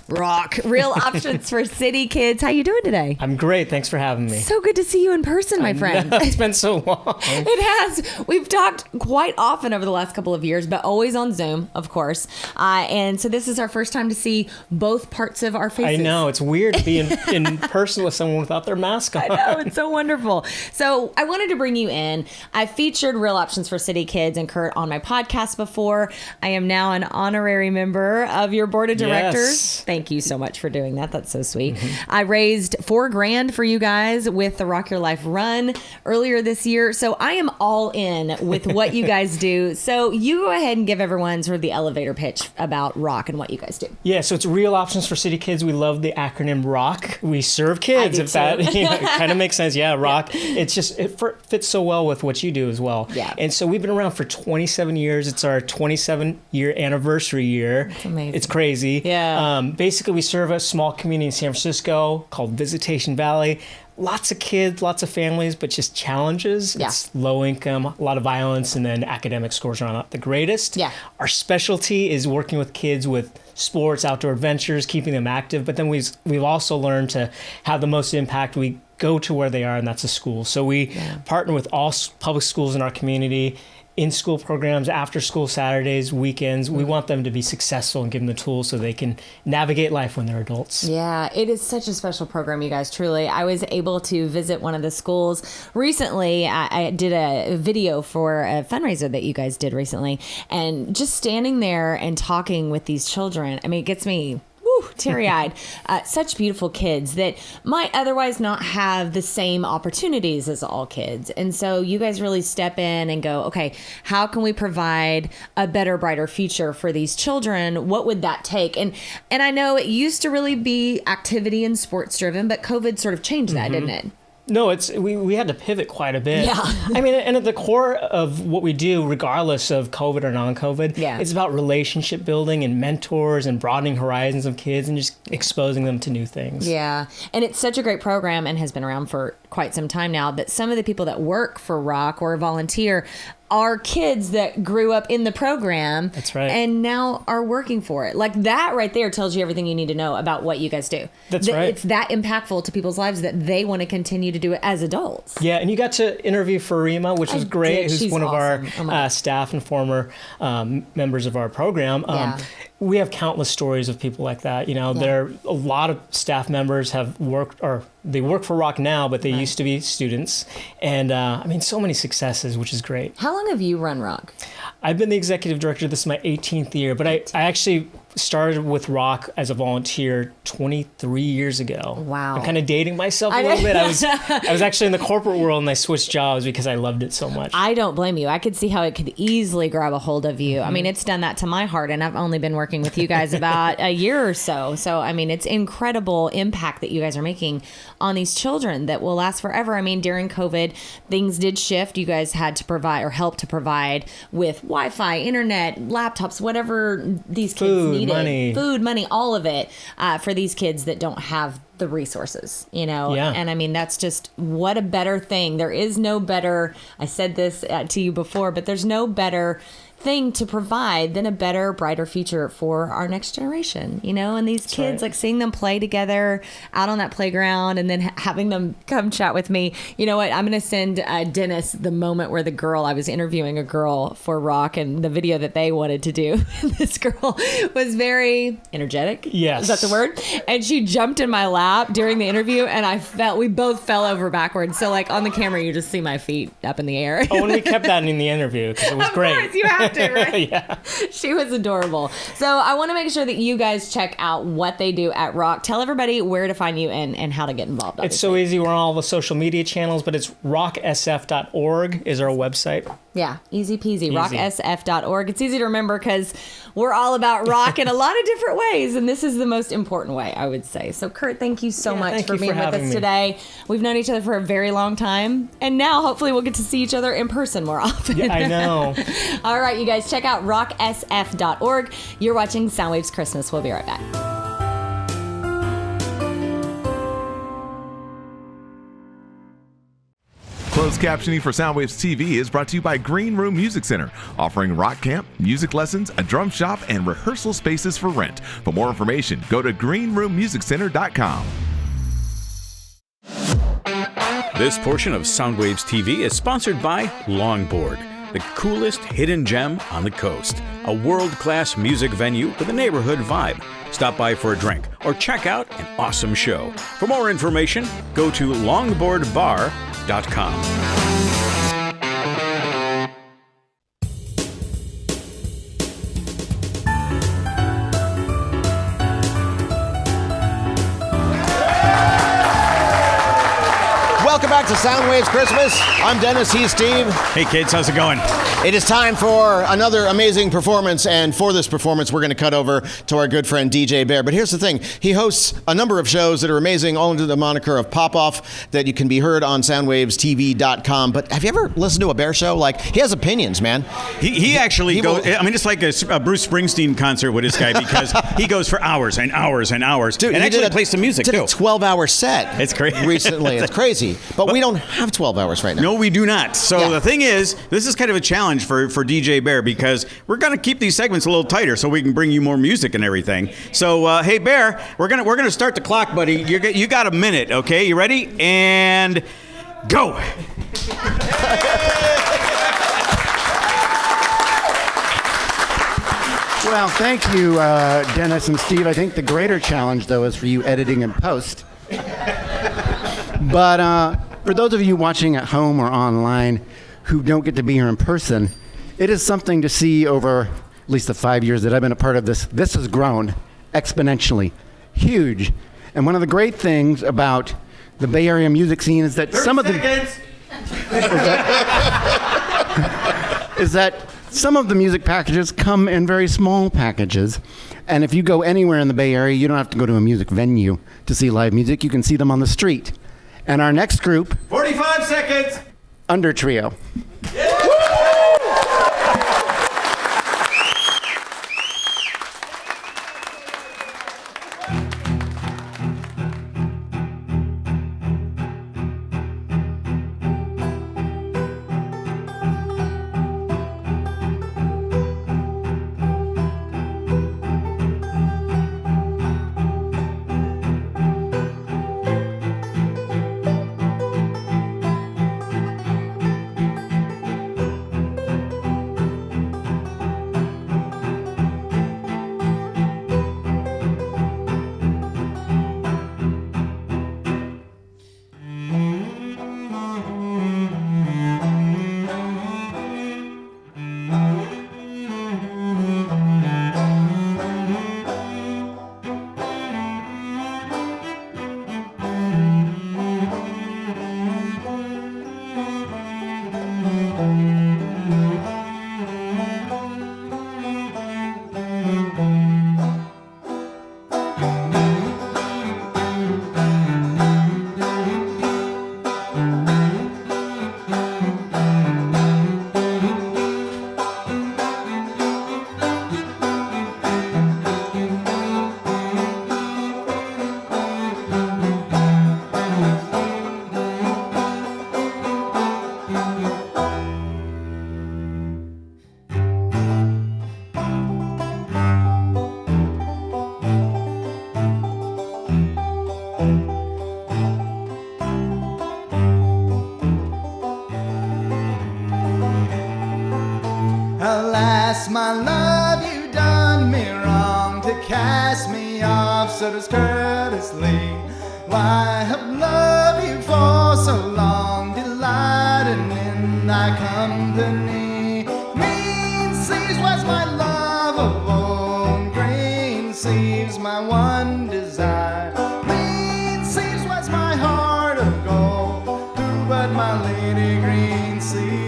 Real Options for City Kids. How you doing today? I'm great. Thanks for having me. So good to see you in person, my friend. It's been so long. It has. We've talked quite often over the last couple of years, but always on Zoom, of course. And so this is our first time to see both parts of our faces. I know. It's weird to be in person with someone without their mask on. I know. It's so wonderful. So I wanted to bring you in. I featured Real Options for City Kids and Kurt on my podcast before. I am now an honorary member of your board of directors. Yes. Thank you so much for doing that. That's so sweet. I raised $4,000 for you guys with the Rock Your Life Run earlier this year. So I am all in with what you guys do. So you go ahead and give everyone sort of the elevator pitch about Rock and what you guys do. Yeah, so it's Real Options for City Kids. We love the acronym ROCK. We serve kids, if that kind of makes sense. Yeah, ROCK. Yeah. It's just, it fits so well with what you do as well. Yeah. And so we've been around for 27 years. It's our 27-year anniversary year. That's amazing. It's crazy. Yeah. Basically, we serve a small community in San Francisco called Visitation Valley. Lots of kids, lots of families, but just challenges. Yeah. It's low income, a lot of violence, and then academic scores are not the greatest. Yeah. Our specialty is working with kids with sports, outdoor adventures, keeping them active. But then we've also learned to have the most impact. We go to where they are, and that's a school. So we partner with all public schools in our community. in-school programs, after-school Saturdays, weekends. We want them to be successful and give them the tools so they can navigate life when they're adults. Yeah, it is such a special program, you guys, truly. I was able to visit one of the schools recently. I did a video for a fundraiser that you guys did recently, and just standing there and talking with these children, I mean, it gets me teary-eyed. Such beautiful kids that might otherwise not have the same opportunities as all kids. And so you guys really step in and go, okay, how can we provide a better, brighter future for these children? What would that take? And I know it used to really be activity and sports driven, but COVID sort of changed that, didn't it? No, we had to pivot quite a bit. Yeah. I mean, and at the core of what we do, regardless of COVID or non-COVID, it's about relationship building and mentors and broadening horizons of kids and just exposing them to new things. Yeah. And it's such a great program and has been around for quite some time now. But some of the people that work for Rock or volunteer are kids that grew up in the program. That's right. And now are working for it. Like that right there tells you everything you need to know about what you guys do. That's right. It's that impactful to people's lives that they want to continue to do it as adults. Yeah, and you got to interview Farima, which was great, who's She's one of awesome. our staff and former members of our program. We have countless stories of people like that. You know, there are a lot of staff members have worked, or they work for Rock now, but they used to be students. And I mean, so many successes, which is great. How long have you run Rock? I've been the executive director. This is my 18th year, but I actually started with Rock as a volunteer 23 years ago. Wow. I'm kind of dating myself a little bit. I was actually in the corporate world and I switched jobs because I loved it so much. I don't blame you. I could see how it could easily grab a hold of you. I mean, it's done that to my heart, and I've only been working with you guys about a year or so. So, I mean, it's incredible impact that you guys are making on these children that will last forever. I mean, during COVID, things did shift. You guys had to provide or help to provide with Wi-Fi, internet, laptops, whatever these kids needed. Food, money, all of it for these kids that don't have the resources, you know? Yeah. And I mean, that's just what a better thing. There is no better, I said this to you before, but there's no better thing to provide than a better, brighter future for our next generation, you know? And these kids, like seeing them play together out on that playground and then having them come chat with me. You know what? I'm going to send Dennis the moment where I was interviewing a girl for Rock, and the video that they wanted to do. This girl was very energetic. Yes. Is that the word? And she jumped in my lap during the interview, and we both fell over backwards. So like on the camera, you just see my feet up in the air. Oh, and we kept that in the interview because it was great. Of course, you have to, right? Yeah. She was adorable. So I want to make sure that you guys check out what they do at Rock. Tell everybody where to find you and how to get involved. It's so easy. We're on all the social media channels, but it's rocksf.org is our website. Yeah, easy peasy. Rocksf.org. It's easy to remember because we're all about rock in a lot of different ways, and this is the most important way, I would say. So, Kurt, thank you so much for being with us today. We've known each other for a very long time, and now hopefully we'll get to see each other in person more often. Yeah, I know. All right, you guys, check out rocksf.org. You're watching Soundwaves Christmas. We'll be right back. Closed captioning for Soundwaves TV is brought to you by Green Room Music Center, offering rock camp, music lessons, a drum shop, and rehearsal spaces for rent. For more information, go to greenroommusiccenter.com. This portion of Soundwaves TV is sponsored by Longboard, the coolest hidden gem on the coast. A world-class music venue with a neighborhood vibe. Stop by for a drink or check out an awesome show. For more information, go to longboardbar.com. Welcome back to Soundwaves Christmas. I'm Dennis, he's Steve. Hey kids, how's it going? It is time for another amazing performance, and for this performance, we're going to cut over to our good friend DJ Bear. But here's the thing. He hosts a number of shows that are amazing, all under the moniker of PopOff, that you can be heard on soundwavestv.com. But have you ever listened to a Bear show? Like, he has opinions, man. He actually goes, I mean, it's like a Bruce Springsteen concert with this guy because he goes for hours and hours and hours. Dude, and actually plays some music, did too. a 12-hour set. It's crazy. Recently. It's crazy. But we don't have 12 hours right now. No, we do not. So the thing is, this is kind of a challenge for DJ Bear because we're going to keep these segments a little tighter so we can bring you more music and everything. So, hey, Bear, we're gonna start the clock, buddy. You got a minute, okay? You ready? And go. Well, thank you, Dennis and Steve. I think the greater challenge, though, is for you editing and post. But for those of you watching at home or online who don't get to be here in person, it is something to see over at least the 5 years that I've been a part of this. This has grown exponentially, huge. And one of the great things about the Bay Area music scene is that some of the some of the music packages come in very small packages. And if you go anywhere in the Bay Area, you don't have to go to a music venue to see live music. You can see them on the street. And our next group, 45 seconds. Under Trio. Alas, my love, you done me wrong to cast me off so discourteously. Why have loved you for so long, delighting in thy company? Green sleeves was my love of old, green sleeves my one desire. Green sleeves was my heart of gold, who but my lady green sleeves?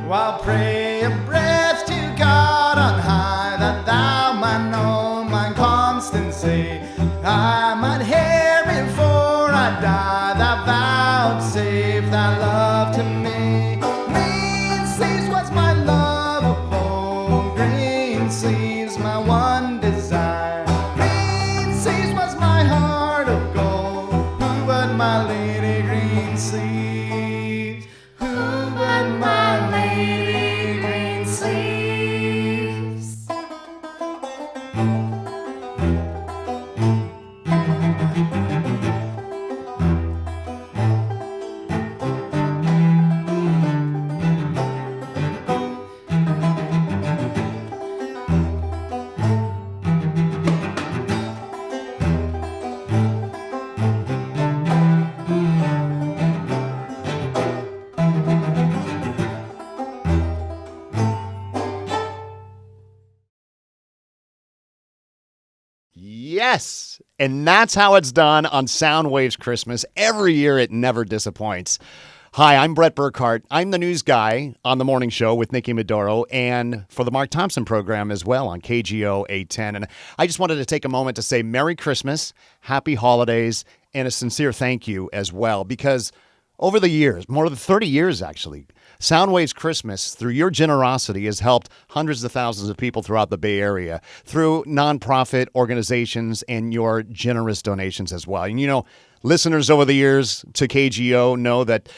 While pray a breath to God on high, that thou might know my constancy. I might hear before I die, thou vouchsafe thy love to me. Green sleeves was my love of old, green sleeves my one desire. Green sleeves was my heart of gold, who but my lady green sleeves? Who but my lady green sleeves? Yes. And that's how it's done on Soundwaves Christmas. Every year it never disappoints. Hi, I'm Bret Burkhart. I'm the news guy on the morning show with Nikki Medoro and for the Mark Thompson program as well on KGO 810. And I just wanted to take a moment to say Merry Christmas, Happy Holidays, and a sincere thank you as well, because over the years, more than 30 years actually, Soundwaves Christmas, through your generosity, has helped hundreds of thousands of people throughout the Bay Area through nonprofit organizations and your generous donations as well. And you know, listeners over the years to KGO know that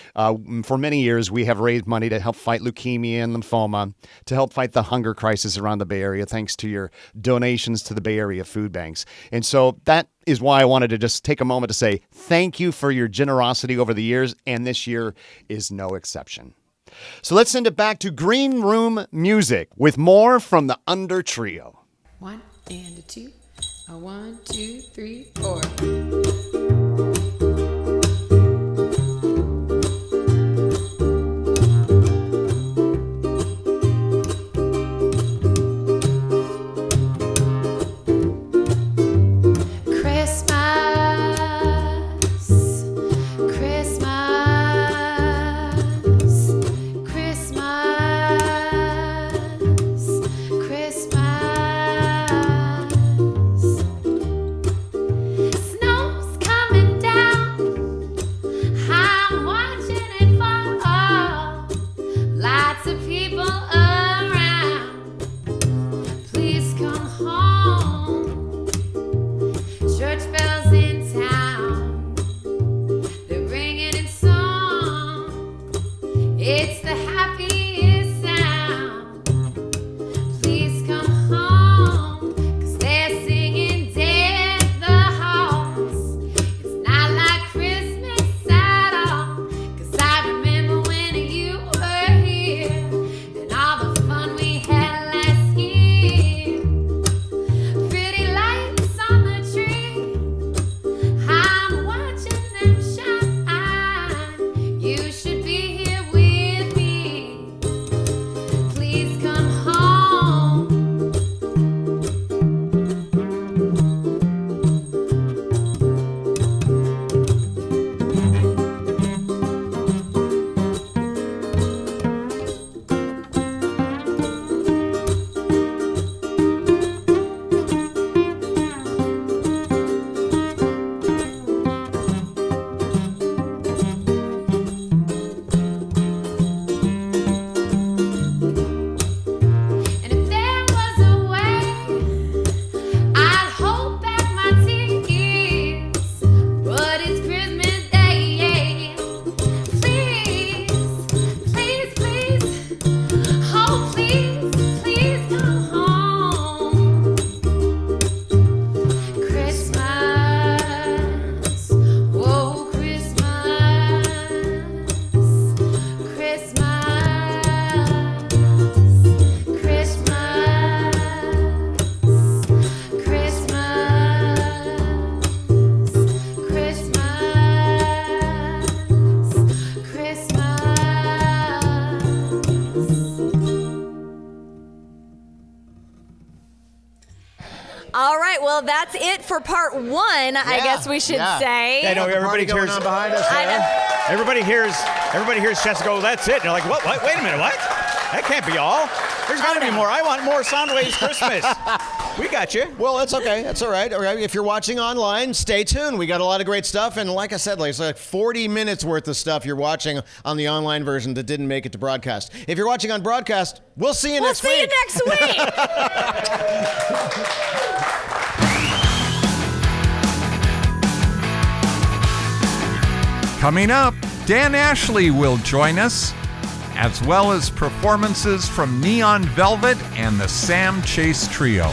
for many years we have raised money to help fight leukemia and lymphoma, to help fight the hunger crisis around the Bay Area, thanks to your donations to the Bay Area food banks. And so that is why I wanted to just take a moment to say thank you for your generosity over the years, and this year is no exception. So let's send it back to Green Room Music with more from the Under Trio. 1 and a 2, a 1, 2, 3, 4. All right, well, that's it for part one, I guess we should say. I know everybody hears behind us. Everybody hears Chasta go, that's it. And they're like, what? Wait a minute, what? That can't be all. There's got to be more. I want more Soundwaves Christmas. We got you. Well, that's okay. That's all right. If you're watching online, stay tuned. We got a lot of great stuff. And like I said, it's like 40 minutes worth of stuff you're watching on the online version that didn't make it to broadcast. If you're watching on broadcast, we'll see you next week. We'll see you next week. Coming up, Dan Ashley will join us, as well as performances from Neon Velvet and the Sam Chase Trio.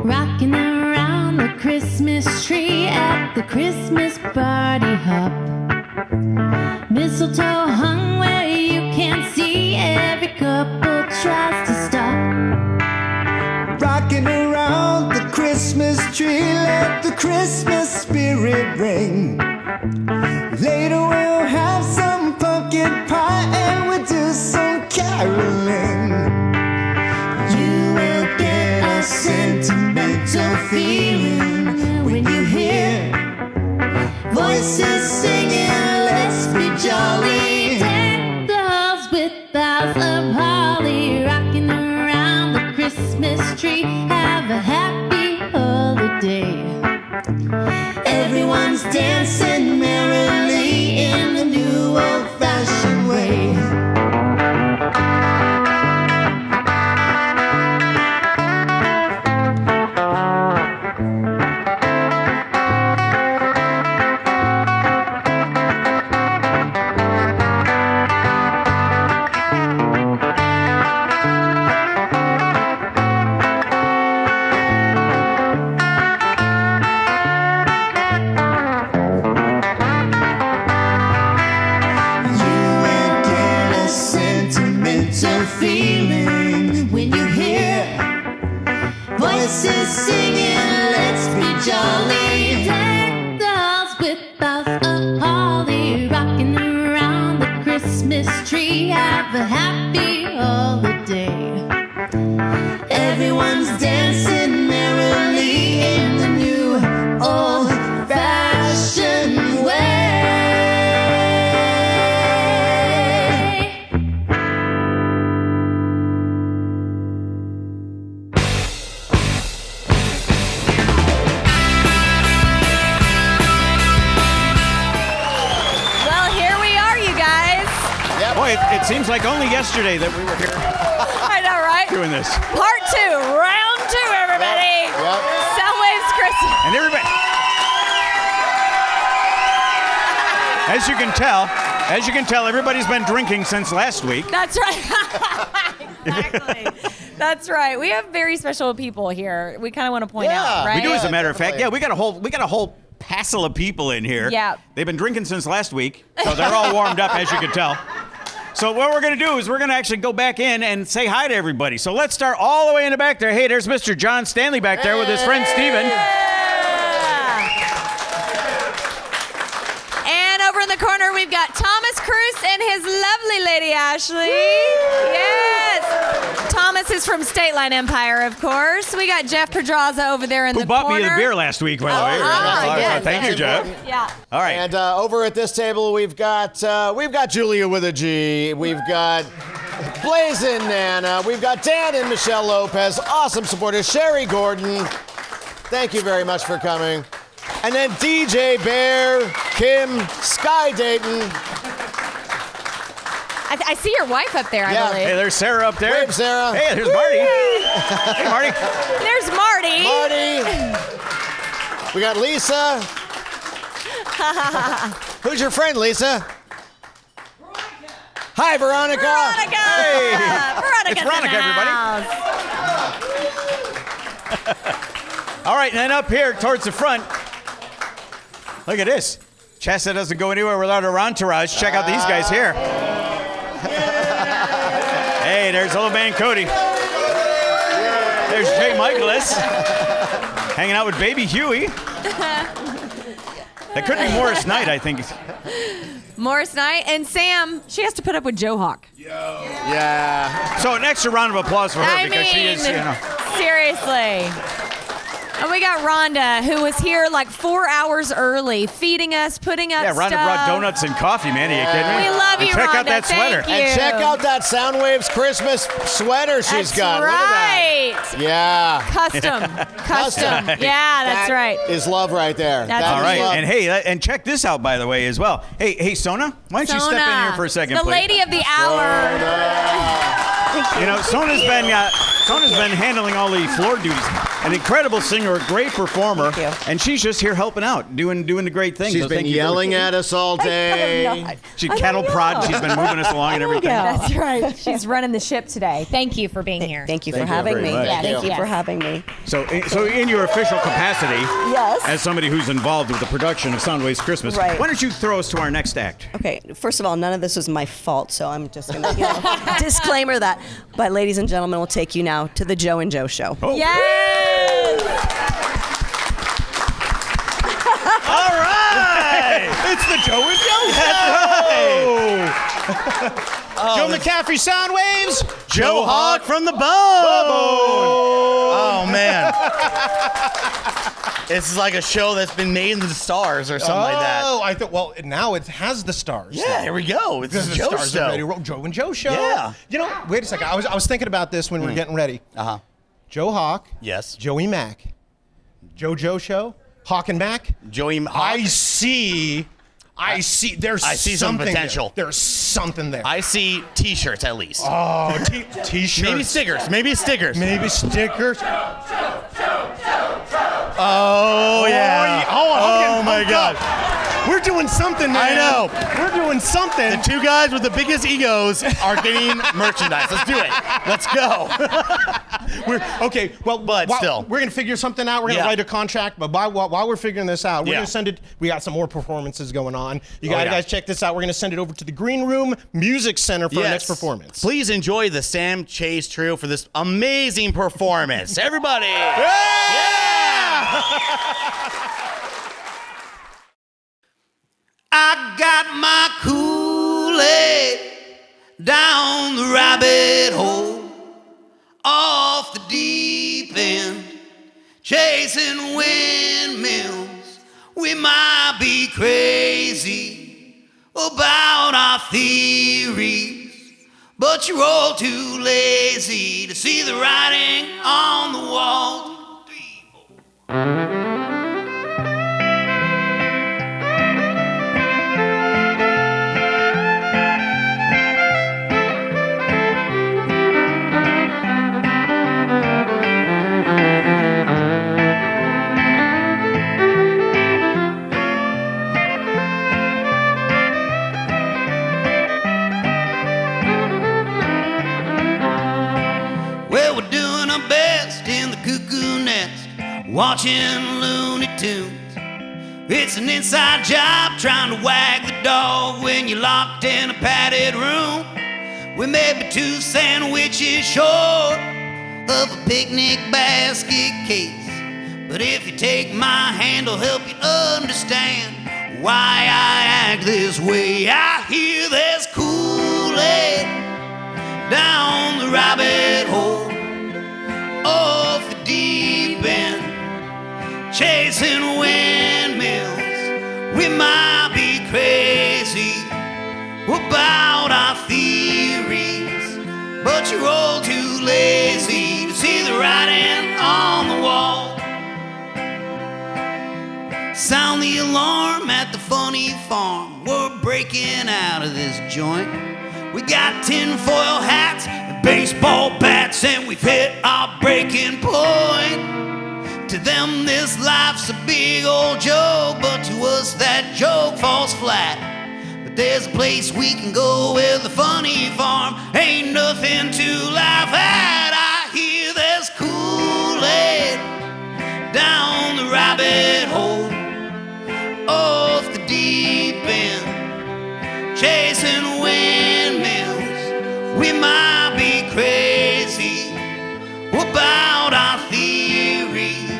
Rocking around the Christmas tree at the Christmas party hop. Mistletoe hung where you can't see, every couple tries to stop. Rocking around the Christmas tree, let the Christmas spirit ring. Later we'll have caroling. You will get a sentimental feeling when you hear voices singing, let's be jolly. Deck the halls with boughs of holly, rocking around the Christmas tree. Have a happy holiday. Everyone's dancing merrily in the new old-fashioned way. Feeling when you hear voices singing, let's be jolly. Deck the halls with boughs of holly, rocking around the Christmas tree. Have a happy holiday. Everyone's dancing merrily in the new old-fashioned way. Boy, it seems like only yesterday that we were here I know, right? doing this. Part 2, round 2, everybody. Soundwaves Xmas. And everybody, as you can tell, everybody's been drinking since last week. That's right. Exactly. That's right. We have very special people here. We kind of want to point out, right? We do, as a matter of fact. Yeah, we got a whole passel of people in here. Yeah. They've been drinking since last week, so they're all warmed up, as you can tell. So what we're going to do is we're going to actually go back in and say hi to everybody. So let's start all the way in the back there. Hey, there's Mr. John Stanley back there with his friend Steven. And over in the corner, we've got Thomas Cruz and his lovely lady, Ashley. Yes. Thomas is from State Line Empire, of course. We got Jeff Pedraza over there in the corner. Who bought me the beer last week, by the way. yes, Thank you, Jeff. Yeah. All right. And over at this table, we've got Julia with a G. We've got Blazin' Nana. We've got Dan and Michelle Lopez. Awesome supporters. Sherry Gordon. Thank you very much for coming. And then DJ Bear, Kim, Sky Dayton. I see your wife up there, I believe. Hey, there's Sarah up there. Wave, Sarah. Hey, there's Marty. Hey, Marty. There's Marty. We got Lisa. Who's your friend, Lisa? Veronica. Hi, Veronica. Hey. It's Veronica, everybody. All right, and then up here towards the front, look at this. Chasta doesn't go anywhere without her entourage. Check out these guys here. Hey, there's old man Cody. There's Jay Michaelis hanging out with baby Huey. That could be Morris Knight, I think. Morris Knight and Sam. She has to put up with Joe Hawk. Yeah. So an extra round of applause for her because she is, seriously. And we got Rhonda, who was here like 4 hours early, feeding us, putting up stuff. Yeah, Rhonda brought donuts and coffee, man. Are you kidding me? We love you, check Rhonda. out that sweater. Thank you. And check out that Soundwaves Christmas sweater she's got. Right. Look at that. Yeah. Custom. Yeah, that's right. Is love right there. That's all right. love. And hey, and check this out, by the way, as well. Hey, Sona, why don't you step in here for a second, the please? lady of the hour. You know, Sona's been handling all the floor duties. An incredible singer, a great performer, and she's just here helping out, doing the great things. She's So been thank you yelling at us all day. She cattle prod. She's been moving us along and everything. That's right. She's running the ship today. Thank you for being here. Thank you for having me. much. Thank you for having me. So in your official capacity, Yes. as somebody who's involved with the production of Soundwaves Christmas, Right. why don't you throw us to our next act? Okay, first of all, none of this was my fault, so I'm just going to disclaimer that. But ladies and gentlemen, we'll take you now to the Joe and Joe Show. Oh. Yes! All right! It's the Joe and Joe Show! That's right! Joe McCaffrey, Soundwaves. Joe Hawk from the Bone. Oh, man. This is like a show that's been made in the stars or something like that. Oh, I thought. Well, now it has the stars. Yeah, here we go. It's Because a the Joe stars show. are ready to roll. Joe and Joe show. Yeah. You know, wait a second. I was thinking about this when we were getting ready. Uh-huh. Joe Hawk. Yes. Joey Mac. Joe show. Hawk and Mac. Joey Hawk. I see. There's I see some something potential. There's something there. I see T-shirts at least. Oh, T-shirts. Maybe stickers. Maybe stickers. Maybe stickers. Oh, yeah. Oh, my God. We're doing something, man. I know. We're doing something. The two guys with the biggest egos are getting merchandise. Let's do it. Let's go. Okay, well, but still. We're going to figure something out. We're going to write a contract, but while we're figuring this out, we're going to send it. We got some more performances going on. You guys check this out. We're going to send it over to the Green Room Music Center for our next performance. Please enjoy the Sam Chase Trio for this amazing performance. Everybody. Yeah! I got my Kool-Aid down the rabbit hole, off the deep end, chasing windmills. We might be crazy about our theories, but you're all too lazy to see the writing on the wall. Well, we're doing our best in the cuckoo nest, watching Looney Tunes. It's an inside job trying to wag the dog when you're locked in a padded room. We may be 2 sandwiches short of a picnic basket case, but if you take my hand, I'll help you understand why I act this way. I hear there's Kool-Aid down the rabbit hole, off the deep end, chasing windmills. We might be crazy about our theories, but you're all too lazy to see the writing on the wall. Sound the alarm at the funny farm. We're breaking out of this joint. We got tinfoil hats and baseball bats, and we've hit our breaking point. To them, this life's a big old joke, but to us, that joke falls flat. But there's a place we can go where the funny farm ain't nothing to laugh at. I hear there's Kool-Aid down the rabbit hole, off the deep end, chasing windmills. We might be crazy about our theories,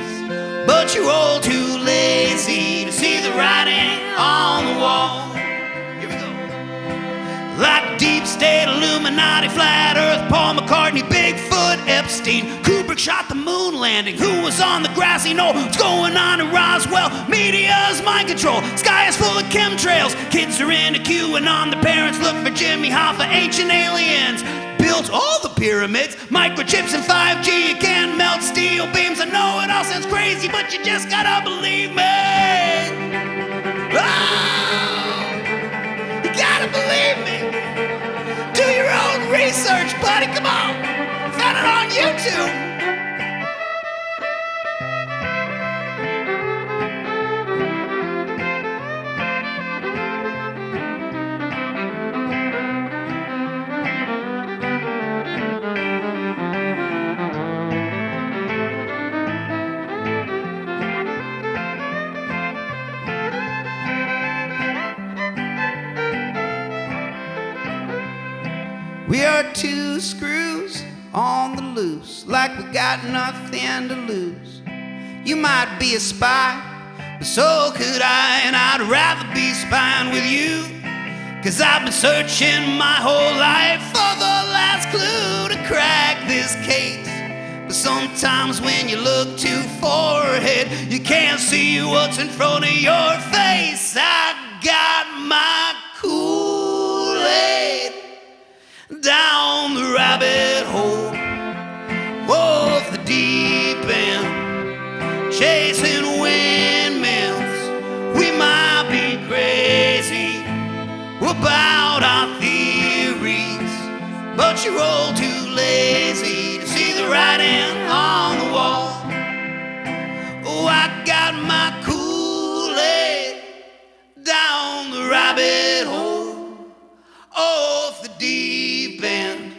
but you're all too lazy to see the writing on the wall. Here we go. Like deep state, Illuminati, flat earth, Paul McCartney, Bigfoot, Epstein, Kubrick shot the moon landing. Who was on the grassy knoll? What's going on in Roswell? Media's mind control. Sky is full of chemtrails. Kids are into QAnon. The parents look for Jimmy Hoffa. Ancient aliens built all the pyramids. Microchips and 5G. You can't melt steel beams. I know it all sounds crazy, but you just gotta believe me. Oh, you gotta believe me. Do your own research, buddy. Come on. Found it on YouTube. We are 2 screws on the loose, like we got nothing to lose. You might be a spy, but so could I, and I'd rather be spying with you. 'Cause I've been searching my whole life for the last clue to crack this case. But sometimes when you look too far ahead, you can't see what's in front of your face. I got my Kool-Aid down the rabbit hole, off the deep end, chasing windmills. We might be crazy about our theories, but you're all too lazy to see the writing on the wall. Oh, I got my Kool-Aid down the rabbit hole, off the deep end,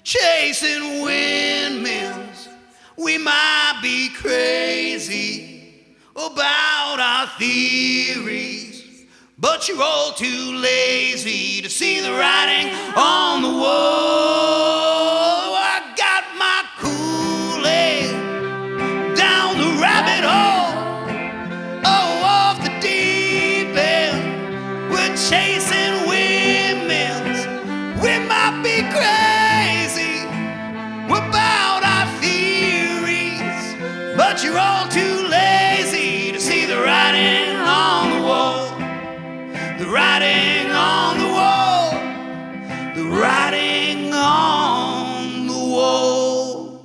chasing windmills. We might be crazy about our theories, but you're all too lazy to see the writing on the wall. I got my Kool-Aid down the rabbit hole, oh, off the deep end. We're chasing windmills. We might be crazy about our theories, but you're all too lazy to see the writing on the wall. The writing on the wall, the writing on the wall.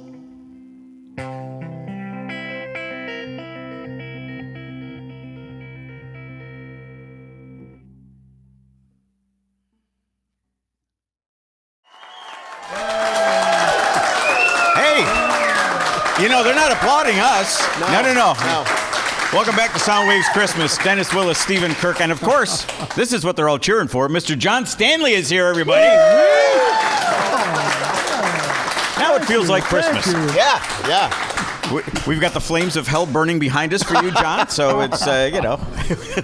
Hey, you know, they're not applauding us. No. Welcome back to Soundwaves Christmas. Dennis, Willis, Stephen, Kirk, and of course, this is what they're all cheering for. Mr. John Stanley is here, everybody. Now it feels like Christmas. Yeah. We've got the flames of hell burning behind us for you, John. So it's, you know,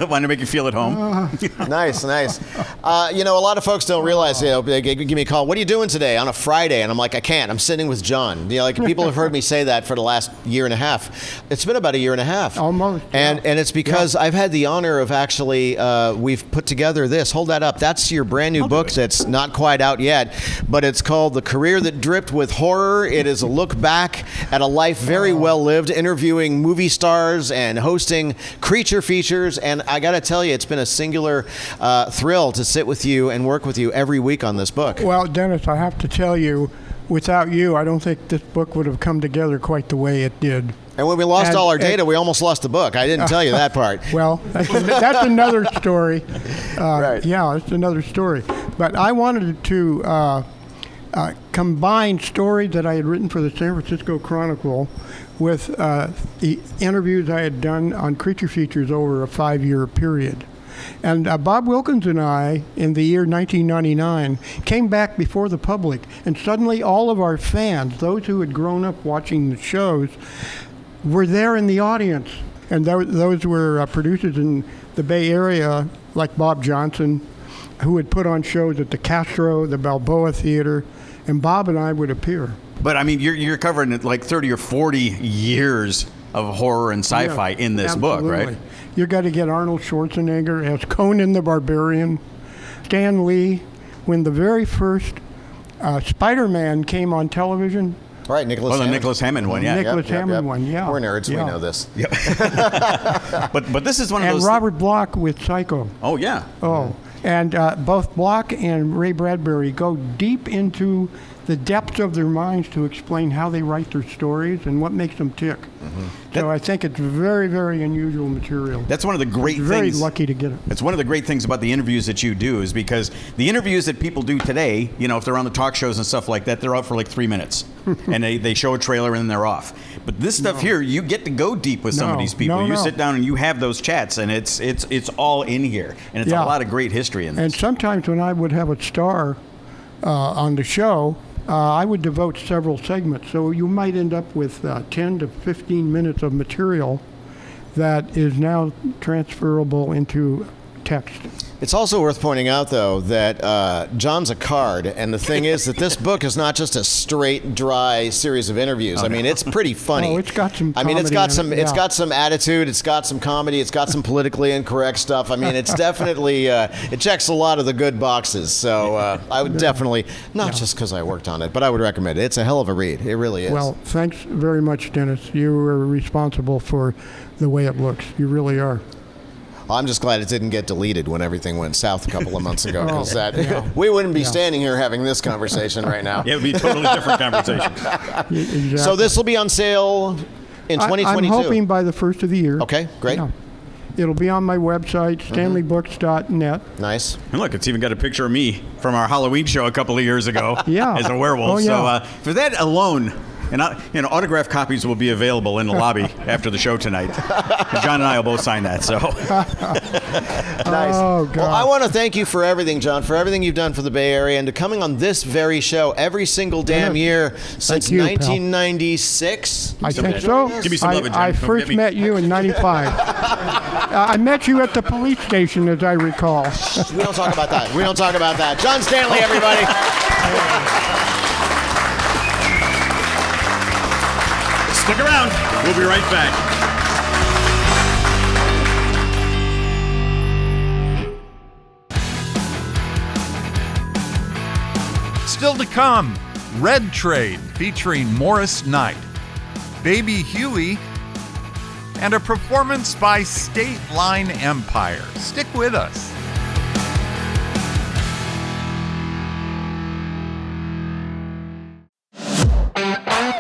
want to make you feel at home. Nice. You know, a lot of folks don't realize, you know, they give me a call. What are you doing today on a Friday? And I'm like, I can't. I'm sitting with John. You know, like people have heard me say that for the last year and a half. It's been about a year and a half. Almost. And it's because I've had the honor of actually, we've put together this. Hold that up. That's your brand new book that's not quite out yet, but it's called The Career That Dripped with Horror. It is a look back at a life very well lived, interviewing movie stars and hosting creature features. And I got to tell you, it's been a singular thrill to sit with you and work with you every week on this book. Well, Dennis, I have to tell you, without you, I don't think this book would have come together quite the way it did. And when we lost all our data, we almost lost the book. I didn't tell you that part. Well, that's another story. Right. Yeah, it's another story. But I wanted to combine stories that I had written for the San Francisco Chronicle with the interviews I had done on creature features over a 5-year period. And Bob Wilkins and I, in the year 1999, came back before the public, and suddenly all of our fans, those who had grown up watching the shows, were there in the audience. And those were producers in the Bay Area, like Bob Johnson, who would put on shows at the Castro, the Balboa Theater, and Bob and I would appear. But I mean, you're covering like 30 or 40 years of horror and sci-fi in this book, right? You got to get Arnold Schwarzenegger as Conan the Barbarian, Stan Lee, when the very first Spider-Man came on television. Right, Nicholas Hammond. The Nicholas Hammond one, yeah. Nicholas Hammond one, yeah. We're nerds, we know this. Yep. but this is one of those. And Robert Bloch with Psycho. Oh, yeah. Oh, and both Bloch and Ray Bradbury go deep into the depths of their minds to explain how they write their stories and what makes them tick. So I think it's very, very unusual material. That's one of the great things. Very lucky to get it. It's one of the great things about the interviews that you do is because the interviews that people do today, you know, if they're on the talk shows and stuff like that, they're out for like 3 minutes. And they show a trailer and then they're off. But this stuff here, you get to go deep with some of these people. You sit down and you have those chats, and it's all in here. And it's a lot of great history in this. And sometimes when I would have a star on the show, I would devote several segments. So you might end up with 10 to 15 minutes of material that is now transferable into text. It's also worth pointing out, though, that John's a card, and the thing is that this book is not just a straight, dry series of interviews. I mean, it's pretty funny. Oh, it's got some. I mean, it's got some. in it, It's yeah. got some attitude. It's got some comedy. It's got some politically incorrect stuff. I mean, it's definitely it checks a lot of the good boxes. So I would definitely, not just because I worked on it, but I would recommend it. It's a hell of a read. It really is. Well, thanks very much, Dennis. You were responsible for the way it looks. You really are. I'm just glad it didn't get deleted when everything went south a couple of months ago, because yeah. we wouldn't be standing here having this conversation right now. Yeah, it would be a totally different conversation. Exactly. So this will be on sale in 2022. I'm hoping by the first of the year. Okay, great. Yeah. It'll be on my website, stanleybooks.net. Nice. And look, it's even got a picture of me from our Halloween show a couple of years ago Yeah. as a werewolf. Oh, yeah. So for that alone, and autographed copies will be available in the lobby after the show tonight. And John and I will both sign that. So Nice. Oh, God. Well, I want to thank you for everything, John, for everything you've done for the Bay Area, and to coming on this very show every single damn year since you, pal. 1996. I think so. Give me some love, John. I Don't first forget me. met you in 95. I met you at the police station, as I recall. We don't talk about that. We don't talk about that. John Stanley, everybody. stick around. We'll be right back. Still to come, Red Trade featuring Morris Knight, Baby Huey, and a performance by State Line Empire. Stick with us.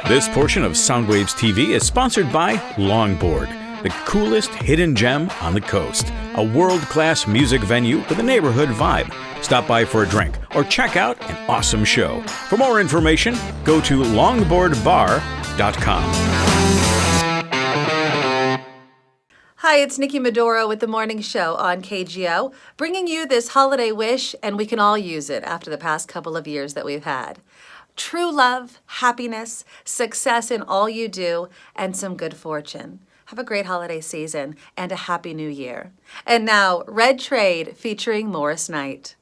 This portion of Soundwaves TV is sponsored by Longboard, the coolest hidden gem on the coast. A world-class music venue with a neighborhood vibe. Stop by for a drink or check out an awesome show. For more information, go to longboardbar.com. Hi, it's Nikki Medoro with The Morning Show on KGO, bringing you this holiday wish, and we can all use it after the past couple of years that we've had. True love, happiness, success in all you do, and some good fortune. Have a great holiday season and a happy new year. And now, Red Trade featuring Morris Knight.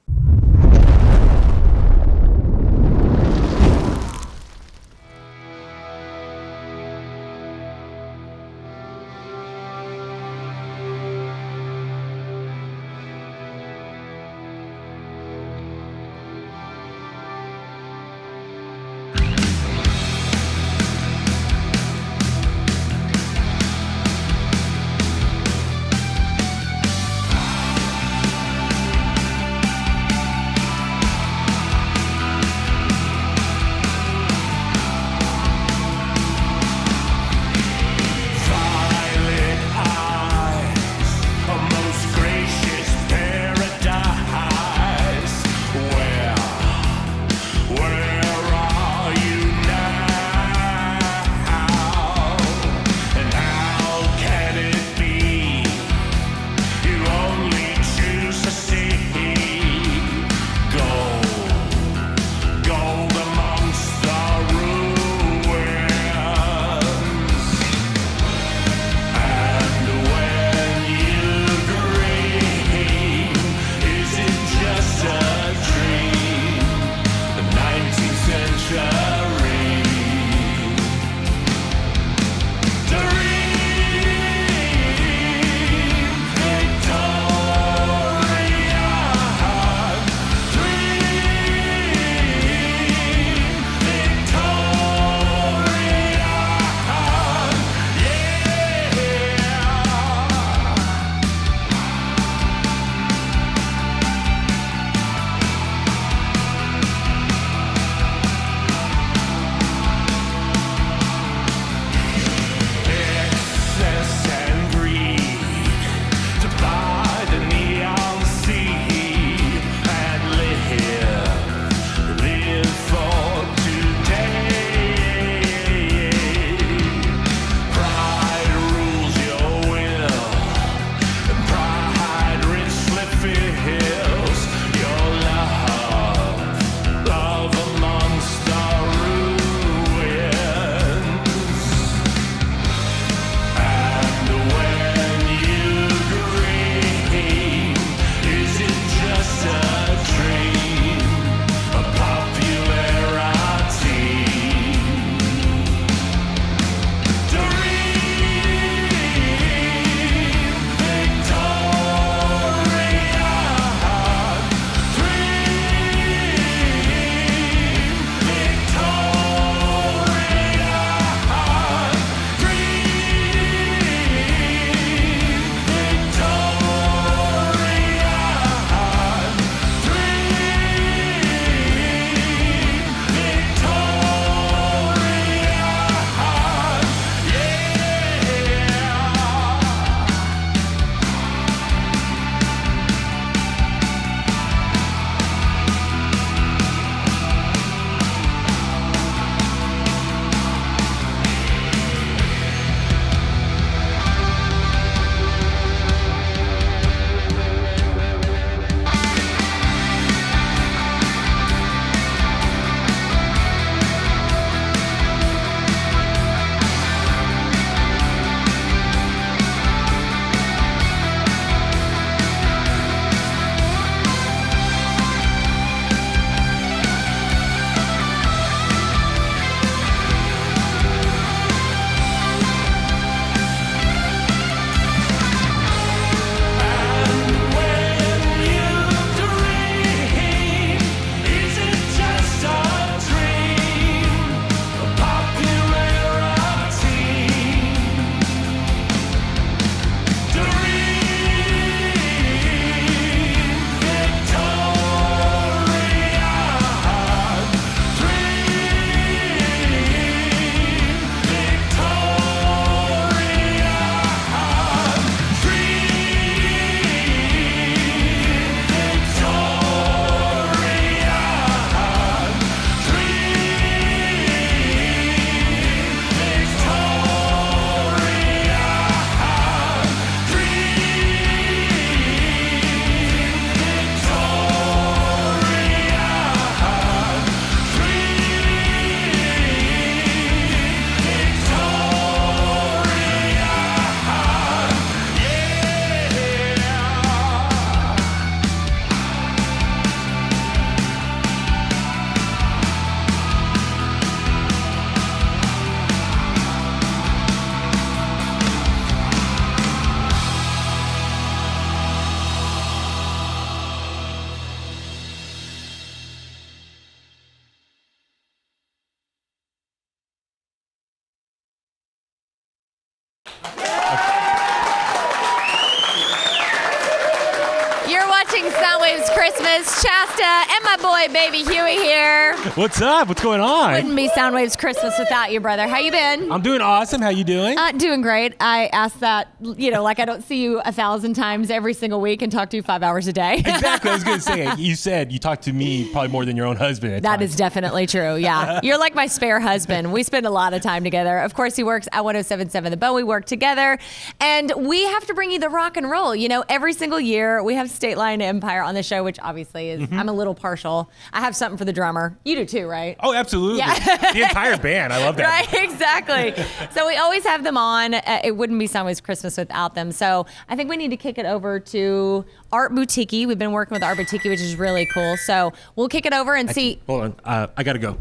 Willis, Chasta, and my boy, baby Huey here. What's up? What's going on? Wouldn't be Soundwaves Christmas without you, brother. How you been? I'm doing awesome. How you doing? Doing great. I ask that, like I don't see you 1,000 times every single week and talk to you 5 hours a day. Exactly. I was going to say, you said you talk to me probably more than your own husband. That is definitely true, yeah. You're like my spare husband. We spend a lot of time together. Of course, he works at 107.7 The Bone. We work together. And we have to bring you the rock and roll. Every single year we have State Line Empire on the show, which obviously is, I'm a little partial. I have something for the drummer. You do too, right? Oh, absolutely. Yeah. The entire band. I love that. Right, exactly. So we always have them on. It wouldn't be Soundwaves Christmas without them. So I think we need to kick it over to Art Boutiki. We've been working with Art Boutiki, which is really cool. So we'll kick it over and see. Hold on. I got to go.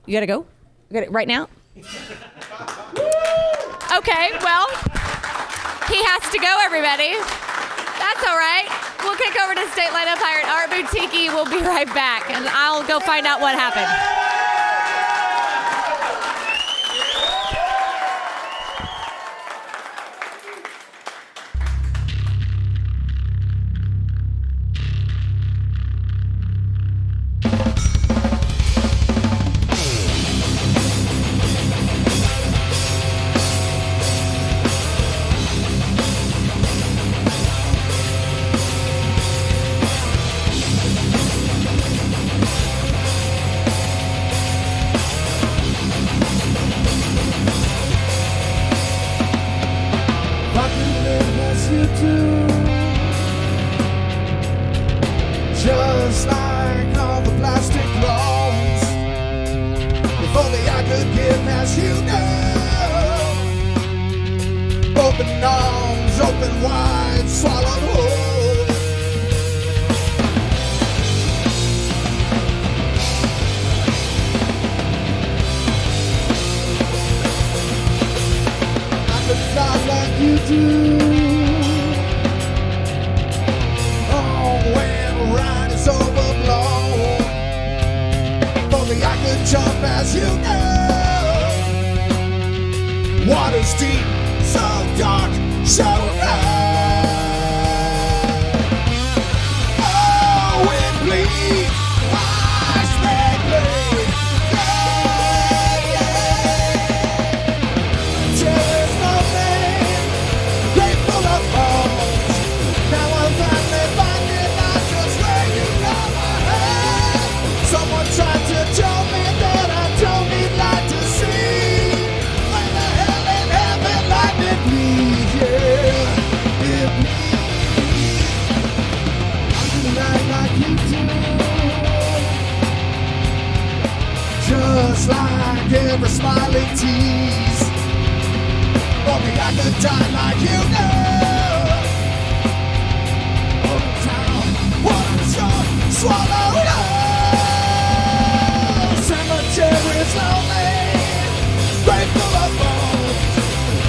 You got to go? You got it right now? Okay, well, he has to go, everybody. That's all right. We'll kick over to State Line Empire and Art Boutiki. We'll be right back, and I'll go find out what happened. Just like all the plastic clones. If only I could get past you now. Open arms, open wide, swallowed whole. I could fly like you do. Overblown. If only I could jump as you know. Water's deep, so dark, so low. Oh, it bleeds, watch me bleed. There is no name, grateful of bones. Now I'm finally finding out just where you know my head. Someone tried to tell me that I don't need light to see. When the hell in heaven light it bleeds, yeah, it bleeds. I'm tonight like you do. Just like every smiling tease. Only I could die like you know. Swallow it all. Cemetery's lonely, grateful of bones.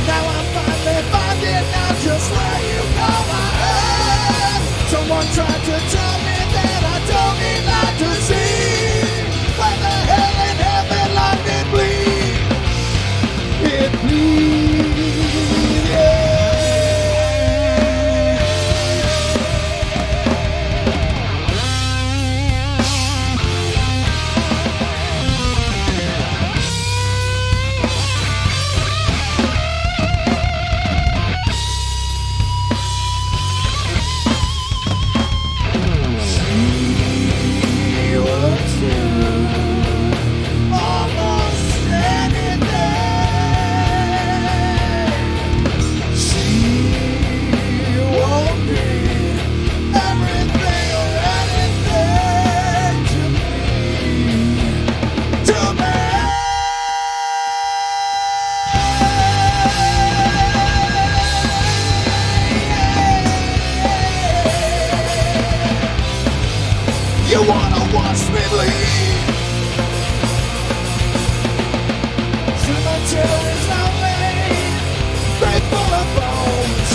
Now I'm finally finding out just where you go my head. Someone tried to tell me that I don't need light to see. When the hell in heaven light it bleeds. It bleeds, yeah. You wanna watch me bleed? Cemetery's lonely, grateful of bones.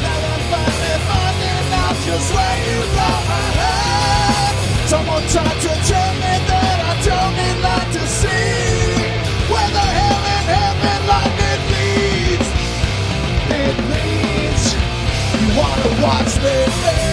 Now I'm finally finding out just where you go my head. Someone tried to tell me that I don't need light to see. Where the hell in heaven light it bleeds? It bleeds. You wanna watch me bleed?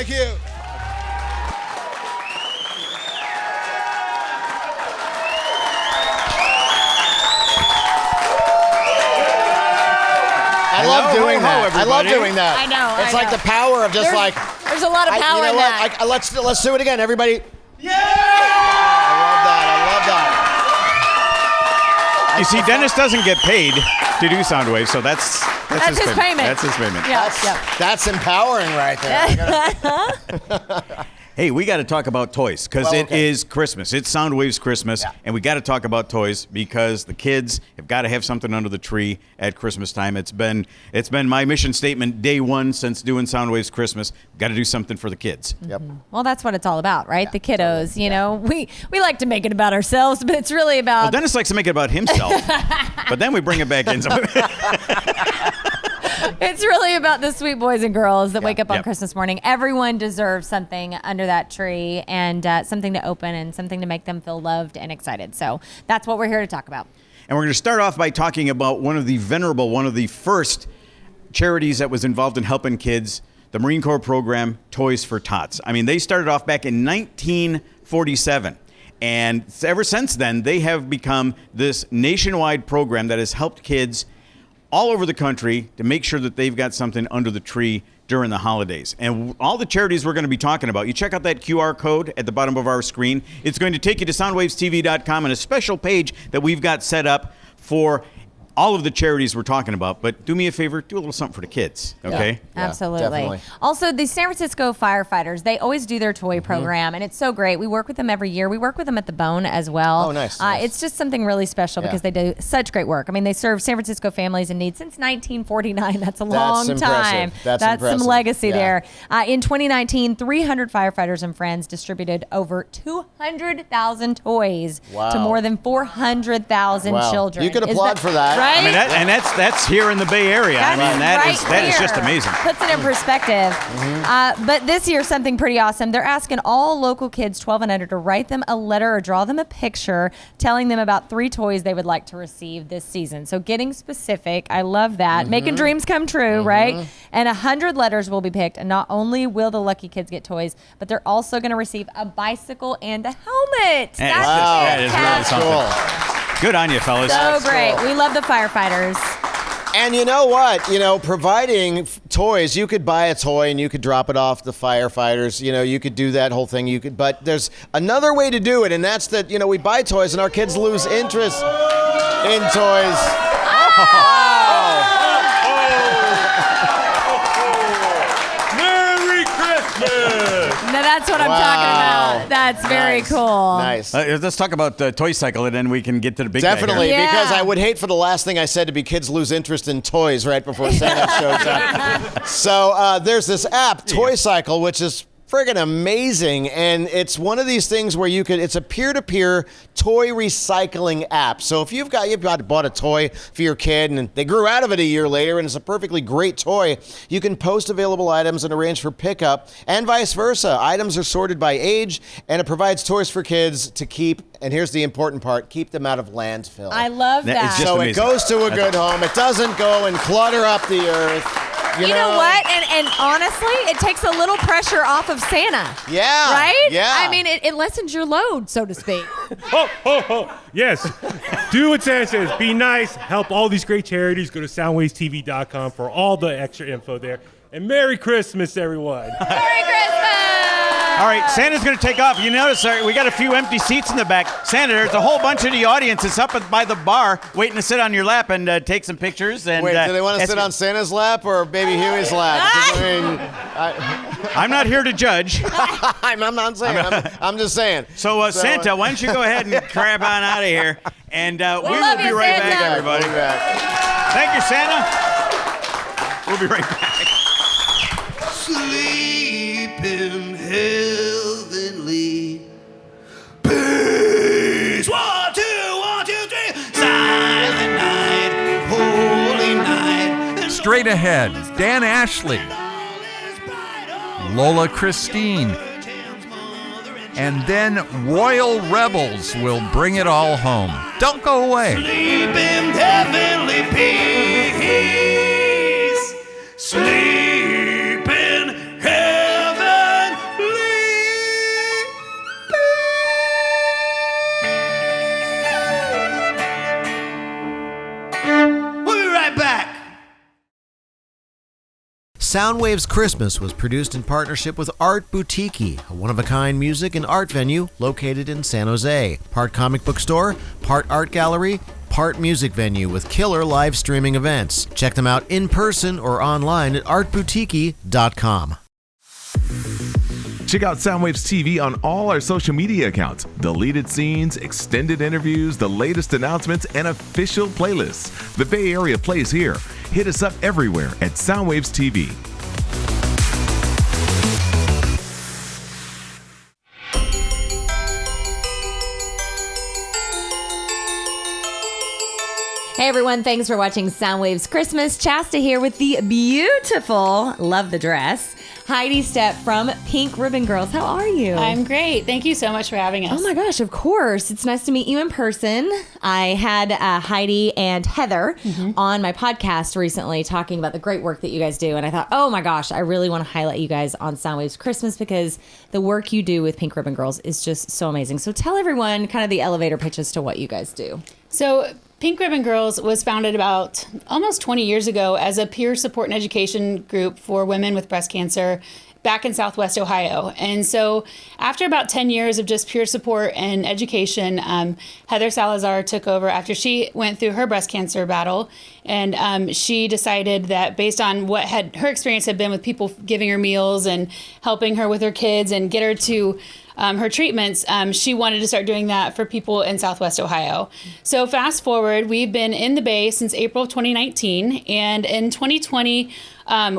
Thank you. I love doing that. I love doing that. I know. It's like the power of just There's like. There's a lot of power in that. Let's do it again, everybody. Yeah! I love that. You see, Dennis doesn't get paid to do Soundwave, so that's his payment. That's his payment. Yeah. That's empowering right there. Hey, we got to talk about toys because it is Christmas. It's Soundwave's Christmas, and we got to talk about toys because the kids have got to have something under the tree at Christmas time. It's been my mission statement day one since doing Soundwave's Christmas. Got to do something for the kids. Yep. Well, that's what it's all about, right? The kiddos. You know, we like to make it about ourselves, but it's really about. Well, Dennis likes to make it about himself, but then we bring it back in. It's really about the sweet boys and girls that wake up on Christmas morning. Everyone deserves something under that tree and something to open and something to make them feel loved and excited. So that's what we're here to talk about. And we're going to start off by talking about one of the first charities that was involved in helping kids, the Marine Corps program, Toys for Tots. I mean, they started off back in 1947. And ever since then, they have become this nationwide program that has helped kids all over the country to make sure that they've got something under the tree during the holidays. And all the charities we're going to be talking about, you check out that QR code at the bottom of our screen. It's going to take you to soundwavestv.com and a special page that we've got set up for all of the charities we're talking about. But do me a favor, do a little something for the kids, okay? Yeah, absolutely. definitely. Also, the San Francisco firefighters, they always do their toy program, and it's so great. We work with them every year. We work with them at the Bone as well. Oh, nice. It's just something really special because they do such great work. I mean, they serve San Francisco families in need since 1949. That's a long time. That's some legacy Yeah. there. In 2019, 300 firefighters and friends distributed over 200,000 toys Wow. to more than 400,000 Wow. children. You could applaud for that. Right? I mean, that's here in the Bay Area. That's I mean, that is just here. amazing. Puts it in perspective. But this year, something pretty awesome. They're asking all local kids 12 and under to write them a letter or draw them a picture telling them about 3 toys they would like to receive this season. So getting specific, I love that. Making dreams come true, right? And 100 letters will be picked. And not only will the lucky kids get toys, but they're also going to receive a bicycle and a helmet. That is really something. Good on you, fellas. So great. We love the firefighters. And you know what? Providing toys, you could buy a toy and you could drop it off the firefighters. You could do that whole thing. But there's another way to do it, and that's that, we buy toys and our kids lose interest in toys. Merry Christmas! Now that's what I'm talking about. That's very cool. Nice. Let's talk about the toy cycle, and then we can get to the big guy Definitely, here. because I would hate for the last thing I said to be kids lose interest in toys right before Santa shows up. So there's this app, Toy Cycle, which is friggin' amazing, and it's one of these things where it's a peer-to-peer toy recycling app. So if you've bought a toy for your kid and they grew out of it a year later and it's a perfectly great toy, you can post available items and arrange for pickup, and vice versa. Items are sorted by age, and it provides toys for kids to keep, and here's the important part, keep them out of landfill. I love that. It's just So amazing. it goes to a good home. It doesn't go and clutter up the earth. You know what? And honestly, it takes a little pressure off of Santa. Yeah. Right? Yeah. I mean, it lessens your load, so to speak. Yes. Do what Santa says. Be nice. Help all these great charities. Go to soundwavestv.com for all the extra info there. And Merry Christmas, everyone. Merry Christmas! All right, Santa's going to take off. You notice we got a few empty seats in the back. Santa, there's a whole bunch of the audience that's up by the bar waiting to sit on your lap and take some pictures. And Wait, do they want to sit on Santa's lap or Baby Huey's lap? I'm not here to judge. I'm not saying. I'm just saying. So, Santa, why don't you go ahead and crab on out of here, and we will be right back, everybody. We'll be back. Thank you, Santa. We'll be right back. Sleeping heavenly peace. 1, 2, 1, 2, 3. Silent night, holy night. Straight ahead, Dan Ashley, LOLA KRISTINE, and then Royal Rebels will bring it all home. Don't go away. Sleeping heavenly peace. Sleep in heavenly Soundwaves Christmas was produced in partnership with Art Boutiki, a one-of-a-kind music and art venue located in San Jose. Part comic book store, part art gallery, part music venue with killer live streaming events. Check them out in person or online at artboutiki.com. Check out Soundwaves TV on all our social media accounts. Deleted scenes, extended interviews, the latest announcements, and official playlists. The Bay Area plays here. Hit us up everywhere at Soundwaves TV. Hey everyone, thanks for watching Soundwaves Christmas. Chasta here with the beautiful, love the dress, Heidi Stepp from Pink Ribbon Girls. How are you? I'm great. Thank you so much for having us. Oh my gosh, of course. It's nice to meet you in person. I had Heidi and Heather on my podcast recently talking about the great work that you guys do. And I thought, oh my gosh, I really want to highlight you guys on Soundwaves Christmas because the work you do with Pink Ribbon Girls is just so amazing. So tell everyone kind of the elevator pitch as to what you guys do. So Pink Ribbon Girls was founded about almost 20 years ago as a peer support and education group for women with breast cancer back in Southwest Ohio. And so after about 10 years of just peer support and education, Heather Salazar took over after she went through her breast cancer battle. And she decided that based on what her experience had been with people giving her meals and helping her with her kids and get her to her treatments, she wanted to start doing that for people in Southwest Ohio. So fast forward, we've been in the Bay since April of 2019, and in 2020,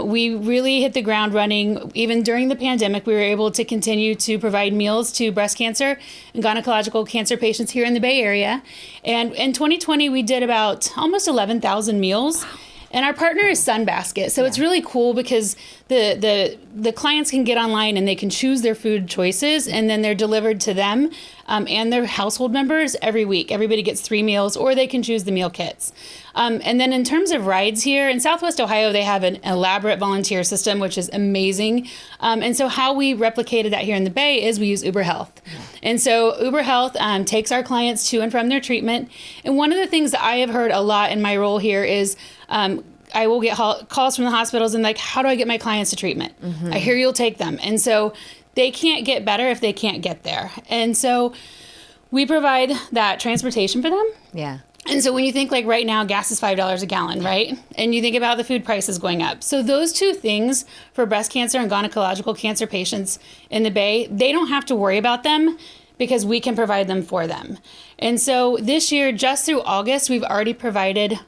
we really hit the ground running. Even during the pandemic, we were able to continue to provide meals to breast cancer and gynecological cancer patients here in the Bay Area. And in 2020, we did about almost 11,000 meals. And our partner is Sunbasket. So it's really cool because the clients can get online and they can choose their food choices, and then they're delivered to them and their household members every week. Everybody gets 3 meals, or they can choose the meal kits. And then in terms of rides here, in Southwest Ohio, they have an elaborate volunteer system, which is amazing. And so how we replicated that here in the Bay is we use Uber Health. And so Uber Health takes our clients to and from their treatment. And one of the things that I have heard a lot in my role here is I will get calls from the hospitals and like, how do I get my clients to treatment? I hear you'll take them. And so they can't get better if they can't get there. And so we provide that transportation for them. Yeah. And so when you think like right now, gas is $5 a gallon, right? And you think about the food prices going up. So those two things for breast cancer and gynecological cancer patients in the Bay, they don't have to worry about them because we can provide them for them. And so this year, just through August, we've already provided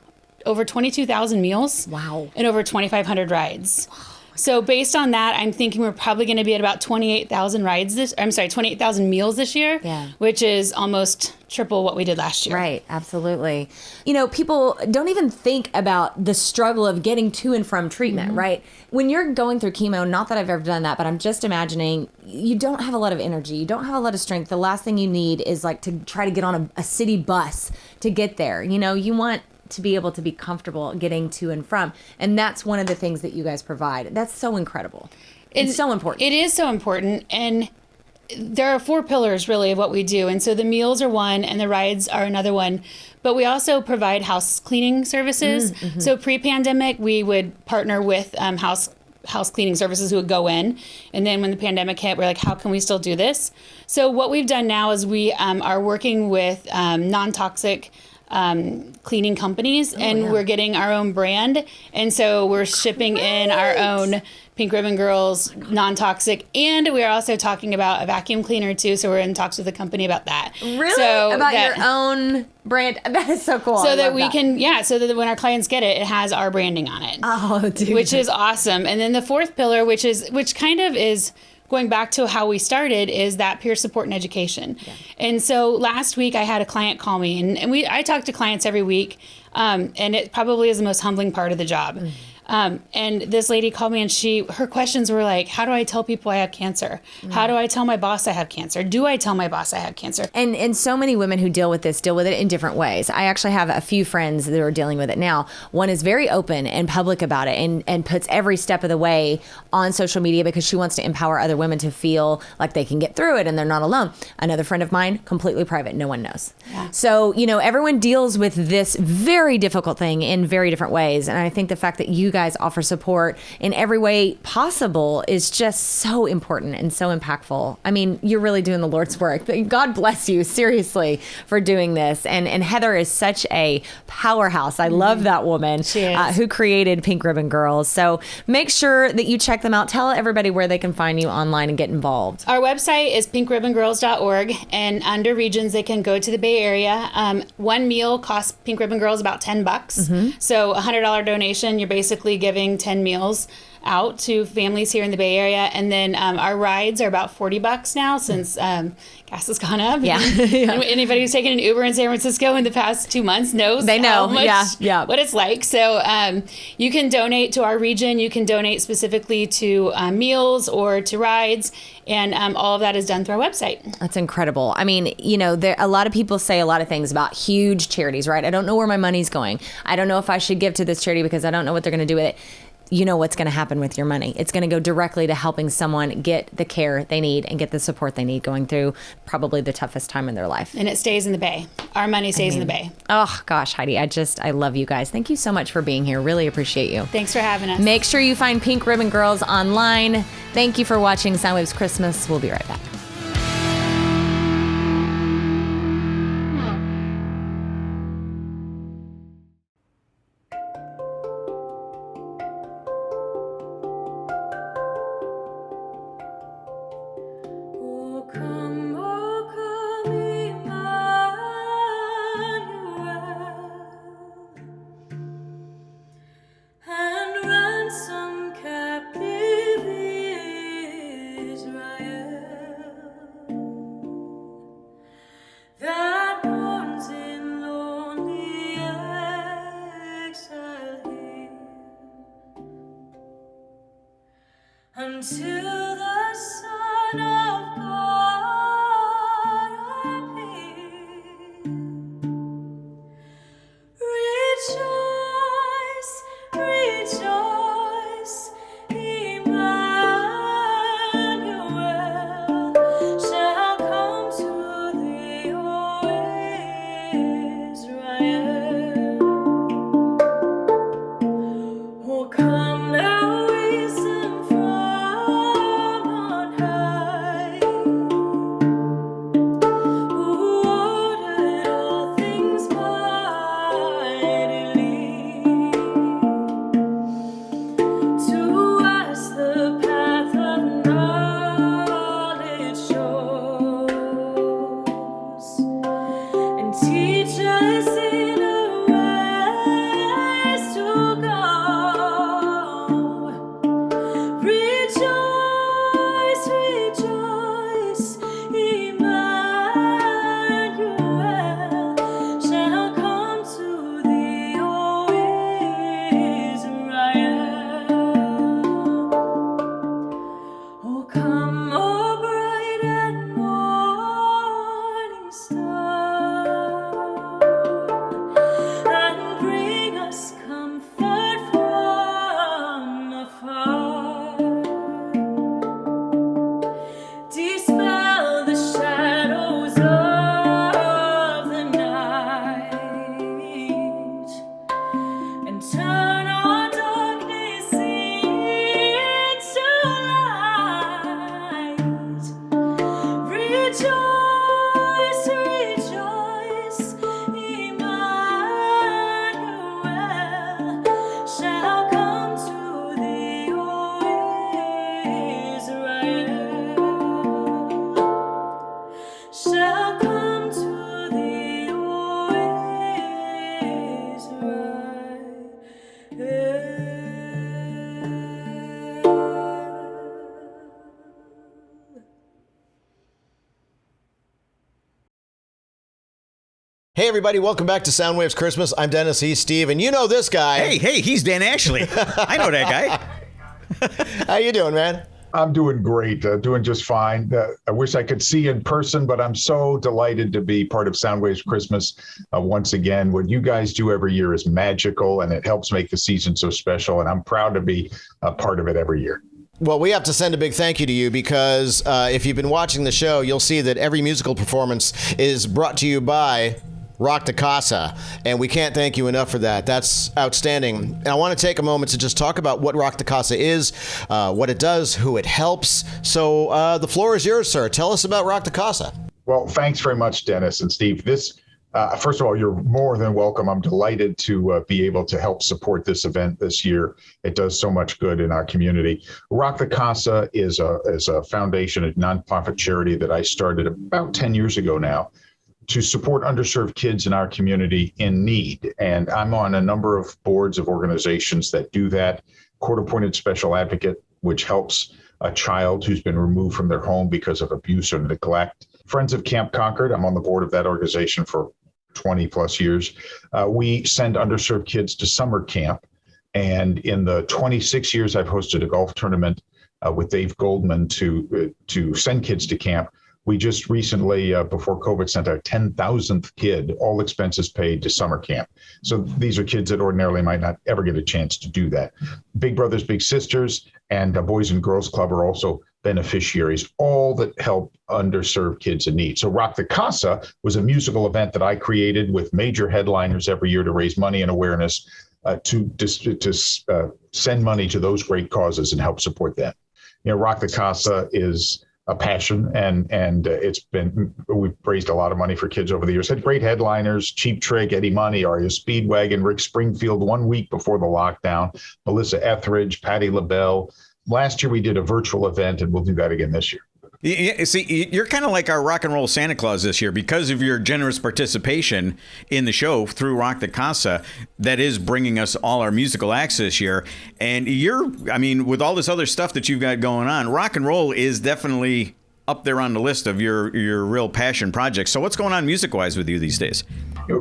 over 22,000 meals. Wow. And over 2,500 rides. Wow. So based on that, I'm thinking we're probably going to be at about 28,000 meals this year, which is almost triple what we did last year. Right, absolutely. You know, people don't even think about the struggle of getting to and from treatment, right? When you're going through chemo, not that I've ever done that, but I'm just imagining you don't have a lot of energy, you don't have a lot of strength. The last thing you need is like to try to get on a city bus to get there. You know, you want to be able to be comfortable getting to and from. And that's one of the things that you guys provide. That's so incredible. It's so important. It is so important. And there are 4 pillars really of what we do. And so the meals are one and the rides are another one. But we also provide house cleaning services. So pre-pandemic, we would partner with house cleaning services who would go in. And then when the pandemic hit, we're like, how can we still do this? So what we've done now is we are working with non-toxic cleaning companies, and we're getting our own brand. And so we're shipping in our own Pink Ribbon Girls non-toxic, and we're also talking about a vacuum cleaner too. So we're in talks with a company about that. Really? So about your own brand? That is so cool. So that we can, so that when our clients get it, it has our branding on it. Oh, dude. Which is awesome. And then the 4th pillar, which kind of is going back to how we started, is that peer support and education. And so last week I had a client call me, and I talk to clients every week, and it probably is the most humbling part of the job. And this lady called me, and her questions were like, how do I tell people I have cancer? How do I tell my boss I have cancer? Do I tell my boss I have cancer? And so many women who deal with it in different ways. I actually have a few friends that are dealing with it now. One is very open and public about it and puts every step of the way on social media because she wants to empower other women to feel like they can get through it and they're not alone. Another friend of mine, completely private, no one knows. So, everyone deals with this very difficult thing in very different ways. And I think the fact that you guys offer support in every way possible is just so important and so impactful. I mean, you're really doing the Lord's work. God bless you, seriously, for doing this. And Heather is such a powerhouse. I love that woman who created Pink Ribbon Girls. So make sure that you check them out. Tell everybody where they can find you online and get involved. Our website is pinkribbongirls.org, and under regions they can go to the Bay Area. One meal costs Pink Ribbon Girls about $10. So a $100 donation, you're basically giving 10 meals out to families here in the Bay Area. And then our rides are about $40 now since gas has gone up. Yeah. And anybody who's taken an Uber in San Francisco in the past 2 months knows they know how much, what it's like. So you can donate to our region. You can donate specifically to meals or to rides. And all of that is done through our website. That's incredible. I mean, you know, a lot of people say a lot of things about huge charities, right? I don't know where my money's going. I don't know if I should give to this charity because I don't know what they're going to do with it. You know what's going to happen with your money. It's going to go directly to helping someone get the care they need and get the support they need going through probably the toughest time in their life. And it stays in the Bay. Our money stays in the Bay. Oh, gosh, Heidi, I love you guys. Thank you so much for being here. Really appreciate you. Thanks for having us. Make sure you find Pink Ribbon Girls online. Thank you for watching Soundwaves Christmas. We'll be right back. Until the Son of God appear, rejoice, rejoice, Emmanuel shall come to thee, O Israel. Oh, come now, wisdom from on high, who ordered all things mightily. To us the path of knowledge shows, and teach us in our ways to go. Rejoice, rejoice, Emmanuel shall come to thee, O Israel. Oh, come, O bright and morning star, and bring us comfort from afar. Dispel the shadows of the night, and turn our darkness into light. Rejoice, rejoice, Emmanuel shall come to thee, O Israel. Shall come to thee, O Hey everybody, welcome back to Soundwaves Christmas. I'm Dennis, he's Steve, and you know this guy. Hey, he's Dan Ashley. I know that guy. How you doing, man? I'm doing great, doing just fine. I wish I could see you in person, but I'm so delighted to be part of Soundwaves Christmas once again. What you guys do every year is magical, and it helps make the season so special, and I'm proud to be a part of it every year. Well, we have to send a big thank you to you because if you've been watching the show, you'll see that every musical performance is brought to you by Rock the Casa, and we can't thank you enough for that. That's outstanding. And I want to take a moment to just talk about what Rock the Casa is, what it does, who it helps. So the floor is yours, sir. Tell us about Rock the Casa. Well, thanks very much, Dennis and Steve. First of all, you're more than welcome. I'm delighted to be able to help support this event this year. It does so much good in our community. Rock the Casa is a foundation, a nonprofit charity that I started about 10 years ago now to support underserved kids in our community in need. And I'm on a number of boards of organizations that do that. Court-appointed special advocate, which helps a child who's been removed from their home because of abuse or neglect. Friends of Camp Concord, I'm on the board of that organization for 20 plus years. We send underserved kids to summer camp. And in the 26 years I've hosted a golf tournament with Dave Goldman to send kids to camp, we just recently, before COVID, sent our 10,000th kid, all expenses paid, to summer camp. So these are kids that ordinarily might not ever get a chance to do that. Big Brothers Big Sisters and Boys and Girls Club are also beneficiaries, all that help underserved kids in need. So Rock the Casa was a musical event that I created with major headliners every year to raise money and awareness to send money to those great causes and help support them. Rock the Casa is a passion, and we've raised a lot of money for kids over the years. Had great headliners: Cheap Trick, Eddie Money, REO Speedwagon, Rick Springfield 1 week before the lockdown, Melissa Etheridge, Patti LaBelle. Last year we did a virtual event, and we'll do that again this year. See, you're kind of like our rock and roll Santa Claus this year because of your generous participation in the show through Rock the Casa. That is bringing us all our musical acts this year. And with all this other stuff that you've got going on, rock and roll is definitely up there on the list of your real passion projects. So what's going on music-wise with you these days?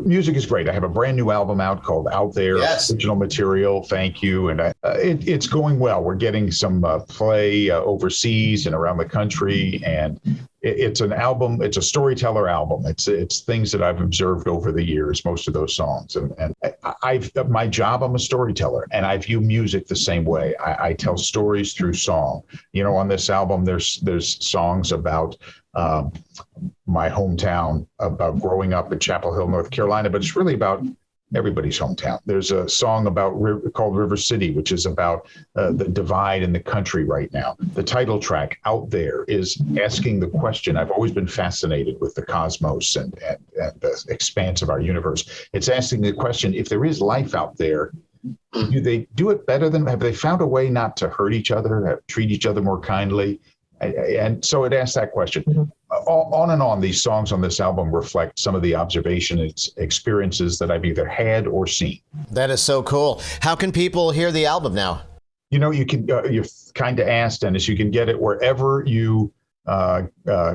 Music is great. I have a brand new album out called Out There, original material. Thank you. And it's going well. We're getting some play overseas and around the country. And it's an album. It's a storyteller album. It's things that I've observed over the years, most of those songs. And my job, I'm a storyteller, and I view music the same way. I tell stories through song. On this album, there's songs about my hometown, about growing up in Chapel Hill, North Carolina, but it's really about everybody's hometown. There's a song called River City, which is about the divide in the country right now. The title track, Out There, is asking the question. I've always been fascinated with the cosmos and the expanse of our universe. It's asking the question, if there is life out there, do they do it better have they found a way not to hurt each other, treat each other more kindly? And so it asks that question. On and on, these songs on this album reflect some of the observations, experiences that I've either had or seen. That is so cool. How can people hear the album now? You can, you're kind of asked, Dennis, you can get it wherever you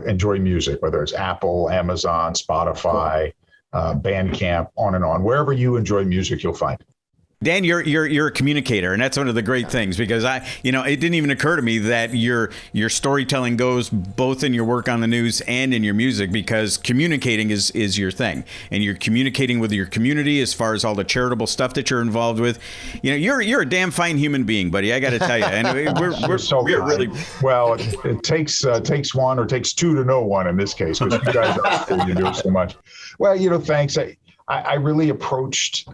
enjoy music, whether it's Apple, Amazon, Spotify, Bandcamp, on and on. Wherever you enjoy music, you'll find it. Dan, you're a communicator, and that's one of the great things, because it didn't even occur to me that your storytelling goes both in your work on the news and in your music, because communicating is your thing, and you're communicating with your community as far as all the charitable stuff that you're involved with. You're a damn fine human being, buddy. I got to tell you, and we're really well. It takes one or takes two to know one in this case, because you guys are cool. You do so much. Well, thanks. I really approached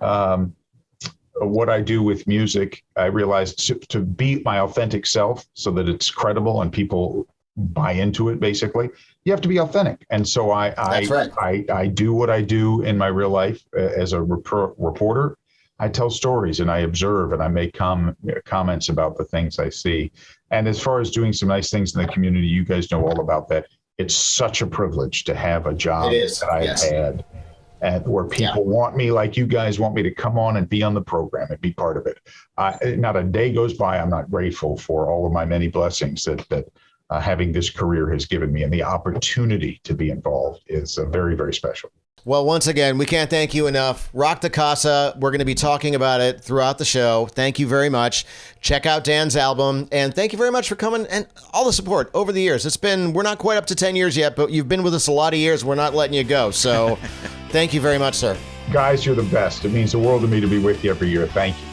what I do with music. I realized to be my authentic self so that it's credible and people buy into it, basically, you have to be authentic. And so I do what I do in my real life as a reporter. I tell stories and I observe and I make comments about the things I see. And as far as doing some nice things in the community, you guys know all about that. It's such a privilege to have a job that I've had. And where people want me, like you guys want me to come on and be on the program and be part of it. Not a day goes by I'm not grateful for all of my many blessings that having this career has given me, and the opportunity to be involved is very, very special. Well, once again, we can't thank you enough. Rock the Casa. We're going to be talking about it throughout the show. Thank you very much. Check out Dan's album. And thank you very much for coming and all the support over the years. We're not quite up to 10 years yet, but you've been with us a lot of years. We're not letting you go. So thank you very much, sir. Guys, you're the best. It means the world to me to be with you every year. Thank you.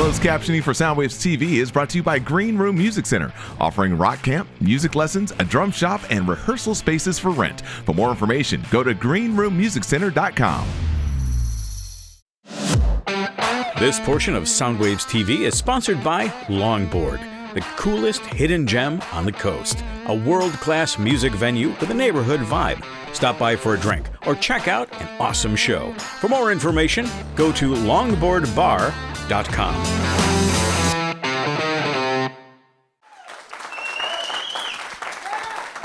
Closed captioning for Soundwaves TV is brought to you by Green Room Music Center, offering rock camp, music lessons, a drum shop, and rehearsal spaces for rent. For more information, go to greenroommusiccenter.com. This portion of Soundwaves TV is sponsored by Longboard, the coolest hidden gem on the coast. A world-class music venue with a neighborhood vibe. Stop by for a drink or check out an awesome show. For more information, go to longboardbar.com.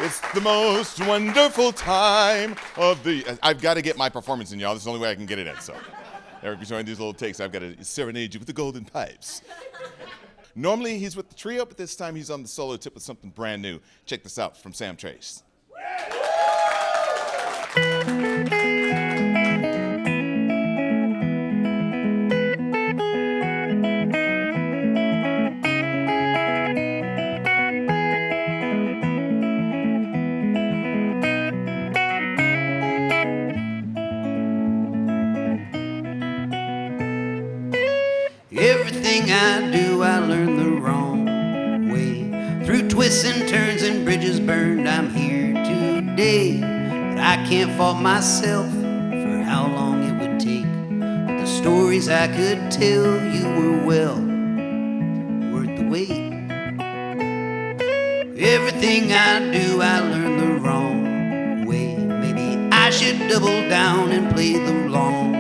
It's the most wonderful time of the... I've got to get my performance in, y'all. This is the only way I can get it in, so... Eric is showing these little takes. I've got to serenade you with the golden pipes. Normally, he's with the trio, but this time he's on the solo tip with something brand new. Check this out from Sam Trace. Everything I do, I learn the wrong way. Through twists and turns and bridges burned, I'm here today. But I can't fault myself for how long it would take. But the stories I could tell you were well worth the wait. Everything I do, I learn the wrong way. Maybe I should double down and play the long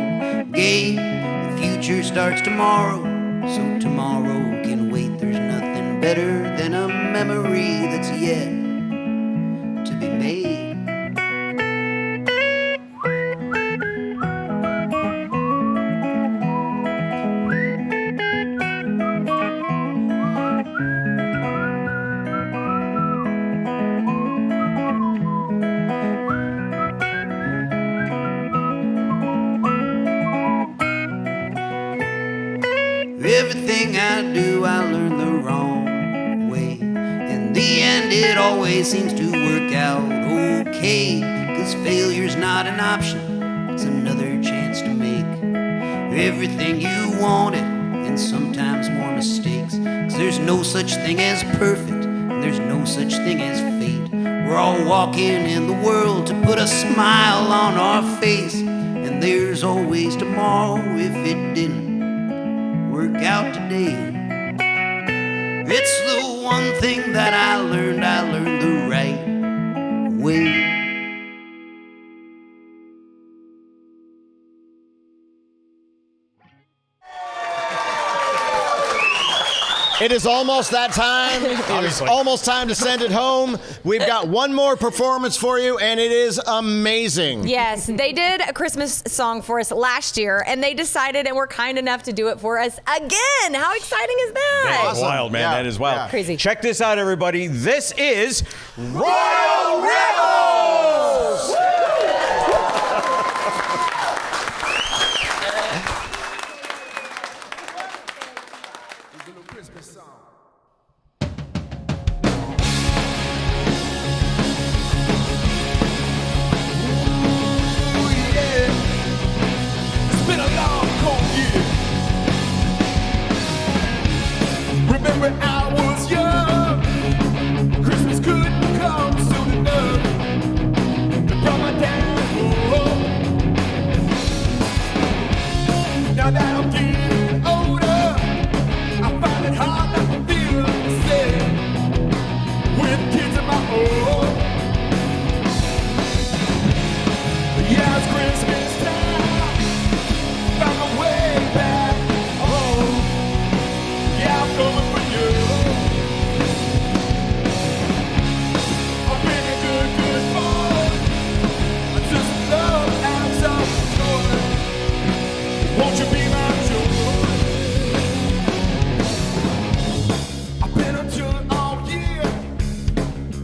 game. The future starts tomorrow, so tomorrow can wait. There's nothing better than a memory that's yet to be made. Everything I do, I learn the wrong way. In the end, it always seems to work out okay. 'Cause failure's not an option, it's another chance to make everything you wanted, and sometimes more mistakes. 'Cause there's no such thing as perfect, and there's no such thing as fate. We're all walking in the world to put a smile on our face. And there's always tomorrow if it didn't work out today. It's the one thing that I learned the right way. It is almost that time. It is almost time to send it home. We've got one more performance for you, and it is amazing. Yes, they did a Christmas song for us last year, and they decided and were kind enough to do it for us again. How exciting is that? That is wild, man. That is wild. Yeah. Crazy. Check this out, everybody. This is Royal Rebels! Remember I was young, Christmas couldn't come soon enough to bring my down. Now that I'm getting older, I find it hard not to feel the same with kids of my own. Yeah, it's Christmas time, found my way back home. Yeah, I'm going for you. I'm being a good boy. I just love and some joy. Won't you be my joy? I've been on tour all year.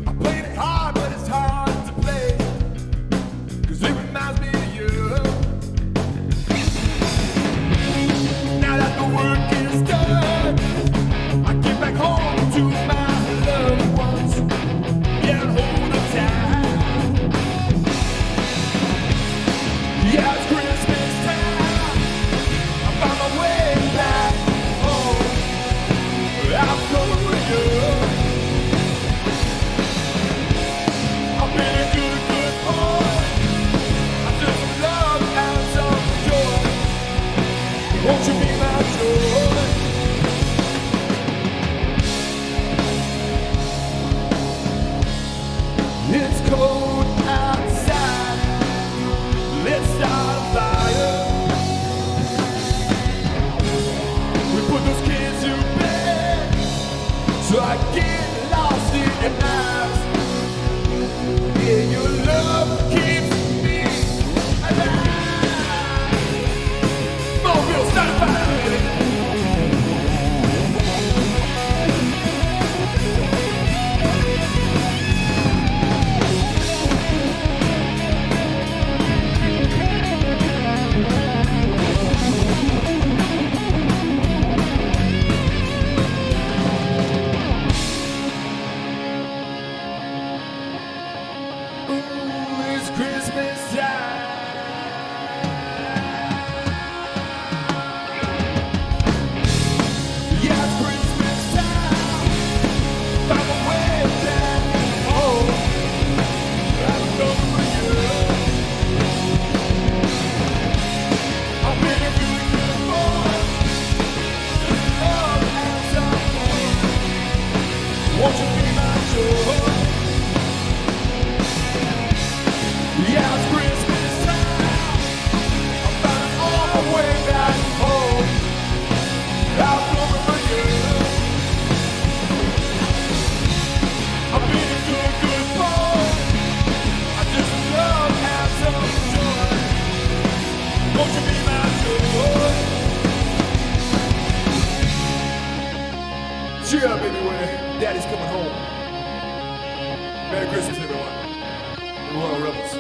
I played it hard, but it's hard to play. 'Cause it reminds me of you. Now that the work is done, I get back home to my loved ones. Yeah, hold them tight. Yeah, it's Christmas time. I found my way back home. Cheer up, everyone. Daddy's coming home. Merry Christmas, everyone. We're all rebels.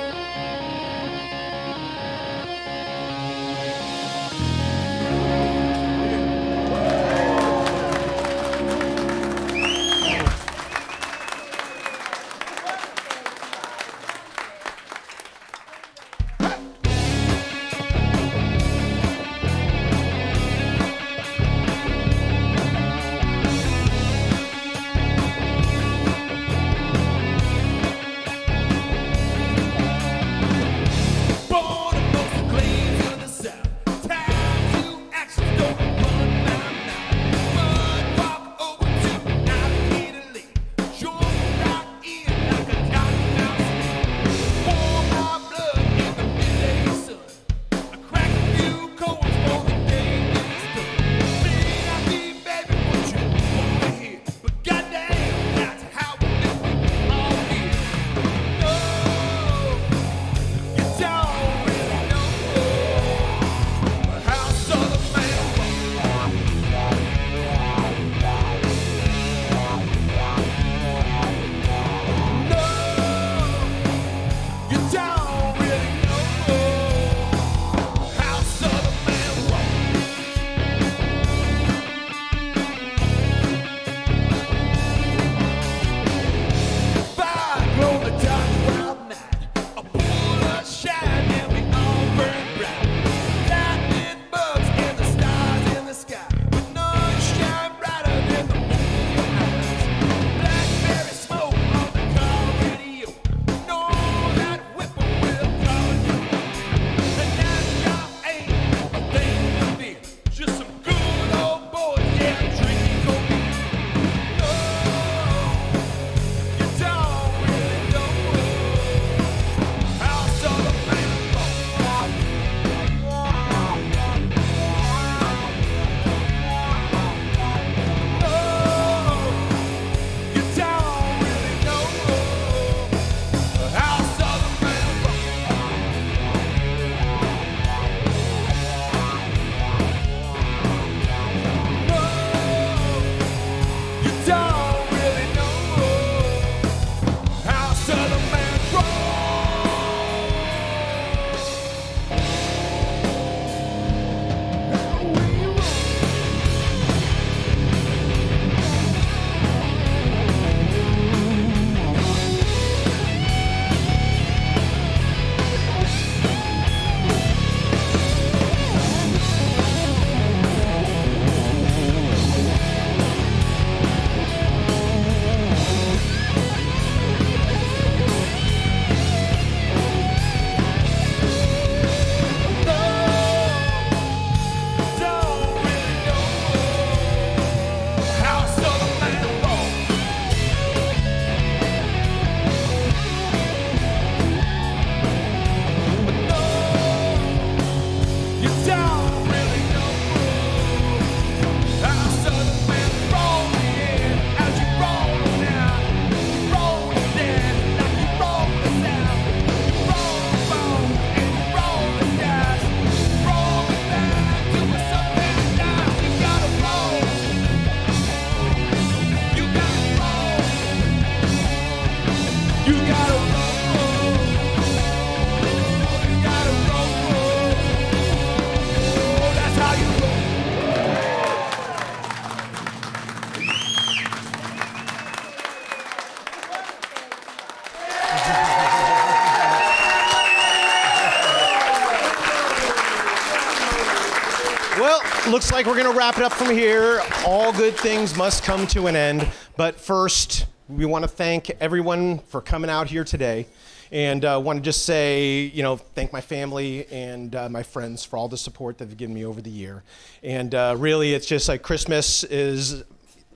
Well, looks like we're going to wrap it up from here. All good things must come to an end. But first, we want to thank everyone for coming out here today. And want to just say, thank my family and my friends for all the support they've given me over the year. And really, it's just like Christmas is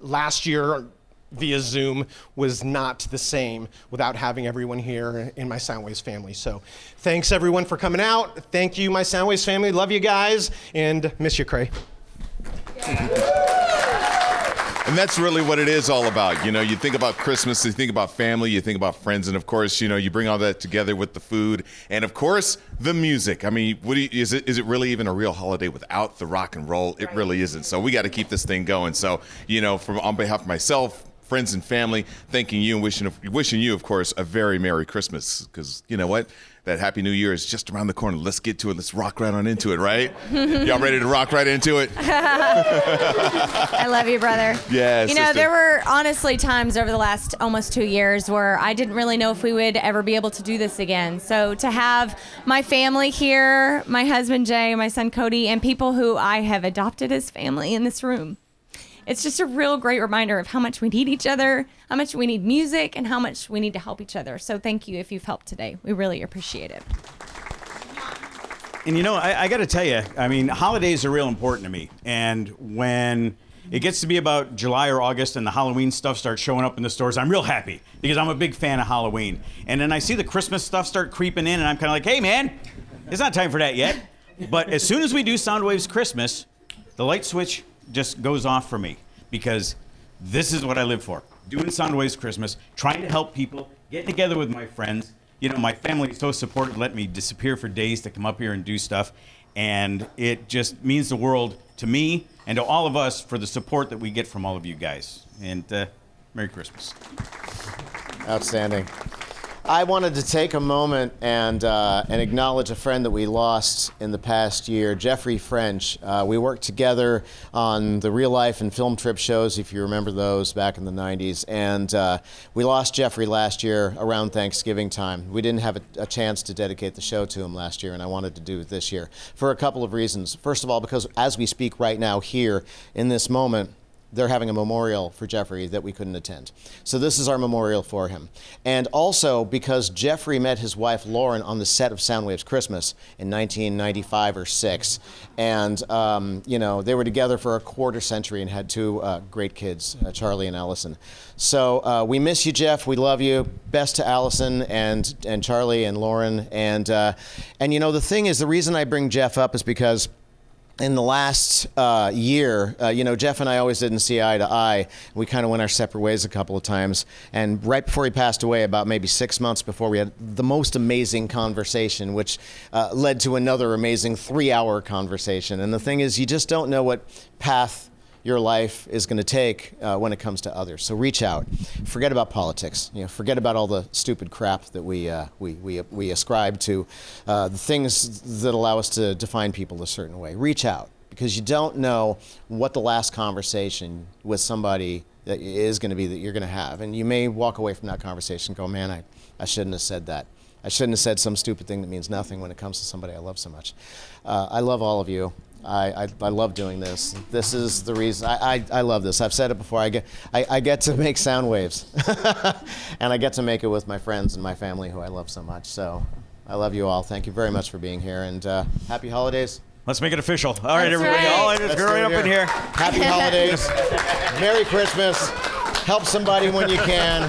last year via Zoom was not the same without having everyone here in my Soundwaves family. So thanks everyone for coming out. Thank you, my Soundwaves family. Love you guys and miss you, Cray. And that's really what it is all about. You know, you think about Christmas, you think about family, you think about friends, and of course, you know, you bring all that together with the food, and of course, the music. I mean, is it really even a real holiday without the rock and roll? It really isn't. So we got to keep this thing going. So, you know, on behalf of myself, friends and family, thanking you and wishing you, of course, a very Merry Christmas. Because you know what? That Happy New Year is just around the corner. Let's get to it. Let's rock right on into it, right? Y'all ready to rock right into it? I love you, brother. Yes. You know, there were honestly times over the last almost 2 years where I didn't really know if we would ever be able to do this again. So to have my family here, my husband Jay, my son Cody, and people who I have adopted as family in this room, it's just a real great reminder of how much we need each other, how much we need music, and how much we need to help each other. So thank you if you've helped today. We really appreciate it. And you know, I got to tell you, I mean, holidays are real important to me. And when it gets to be about July or August and the Halloween stuff starts showing up in the stores, I'm real happy because I'm a big fan of Halloween. And then I see the Christmas stuff start creeping in and I'm kind of like, hey man, it's not time for that yet. But as soon as we do Soundwaves Christmas, the light switch just goes off for me because this is what I live for. Doing Soundwaves Christmas, trying to help people, getting together with my friends. You know, my family is so supportive, let me disappear for days to come up here and do stuff. And it just means the world to me and to all of us for the support that we get from all of you guys. And Merry Christmas. Outstanding. I wanted to take a moment and acknowledge a friend that we lost in the past year, Jeffrey Finch. We worked together on the real life and film trip shows, if you remember those back in the 90s. And we lost Jeffrey last year around Thanksgiving time. We didn't have a chance to dedicate the show to him last year, and I wanted to do it this year for a couple of reasons. First of all, because as we speak right now here in this moment, they're having a memorial for Jeffrey that we couldn't attend. So this is our memorial for him. And also because Jeffrey met his wife Lauren on the set of Soundwaves Christmas in 1995 or 6. And you know, they were together for a quarter century and had two great kids, Charlie and Allison. So we miss you, Jeff. We love you. Best to Allison and Charlie and Lauren. And you know, the thing is, the reason I bring Jeff up is because in the last year, you know, Jeff and I always didn't see eye to eye. We kind of went our separate ways a couple of times. And right before he passed away, about maybe 6 months before, we had the most amazing conversation, which led to another amazing 3-hour conversation. And the thing is, you just don't know what path your life is going to take when it comes to others. So reach out. Forget about politics. You know, forget about all the stupid crap that we ascribe to the things that allow us to define people a certain way. Reach out, because you don't know what the last conversation with somebody that is going to be that you're going to have. And you may walk away from that conversation and go, man, I shouldn't have said that. I shouldn't have said some stupid thing that means nothing when it comes to somebody I love so much. I love all of you. I love doing this. This is the reason I love this. I've said it before. I get to make Soundwaves, and I get to make it with my friends and my family who I love so much. So I love you all. Thank you very much for being here, and happy holidays. Let's make it official. All right, everybody. All right, let's go right up in here. Happy holidays. Merry Christmas. Help somebody when you can.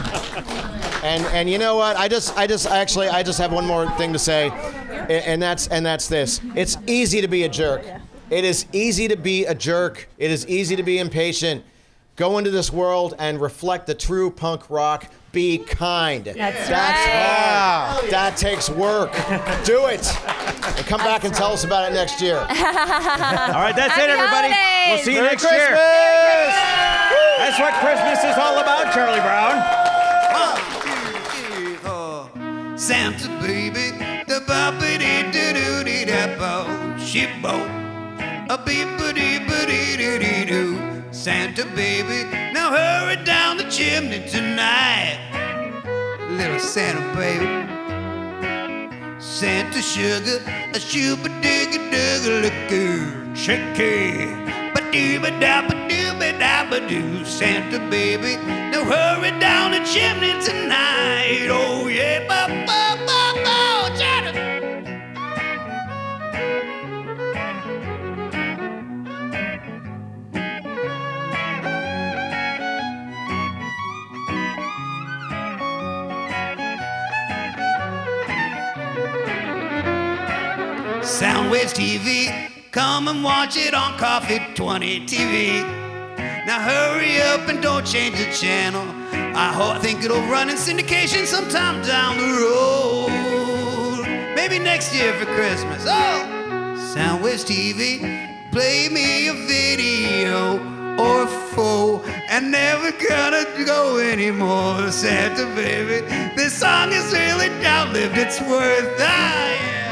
And you know what? I just have one more thing to say, and that's this. It's easy to be a jerk. It is easy to be a jerk. It is easy to be impatient. Go into this world and reflect the true punk rock. Be kind. That's hard. That takes work. Do it. And come back and tell us about it next year. All right, that's it, everybody. Holidays. We'll see you Merry next Christmas. year. That's what Christmas is all about, Charlie Brown. Santa baby, the boppity doo doo dee da bo, shipbo, a beepity bitty doo dee doo. Santa baby, now hurry down the chimney tonight. Little Santa baby, Santa sugar, a shooba digga digga look good, chicky, ba doo ba da ba doo ba da ba doo. Santa baby, now hurry down the chimney tonight. Oh yeah, ba ba ba ba, Santa. Soundwaves TV, come and watch it on Coffee 20 TV. Now hurry up and don't change the channel. I think it'll run in syndication sometime down the road. Maybe next year for Christmas. Oh, Soundwaves TV, play me a video or a foe, and never gonna go anymore. Santa baby, this song has really outlived its worth. Ah, yeah.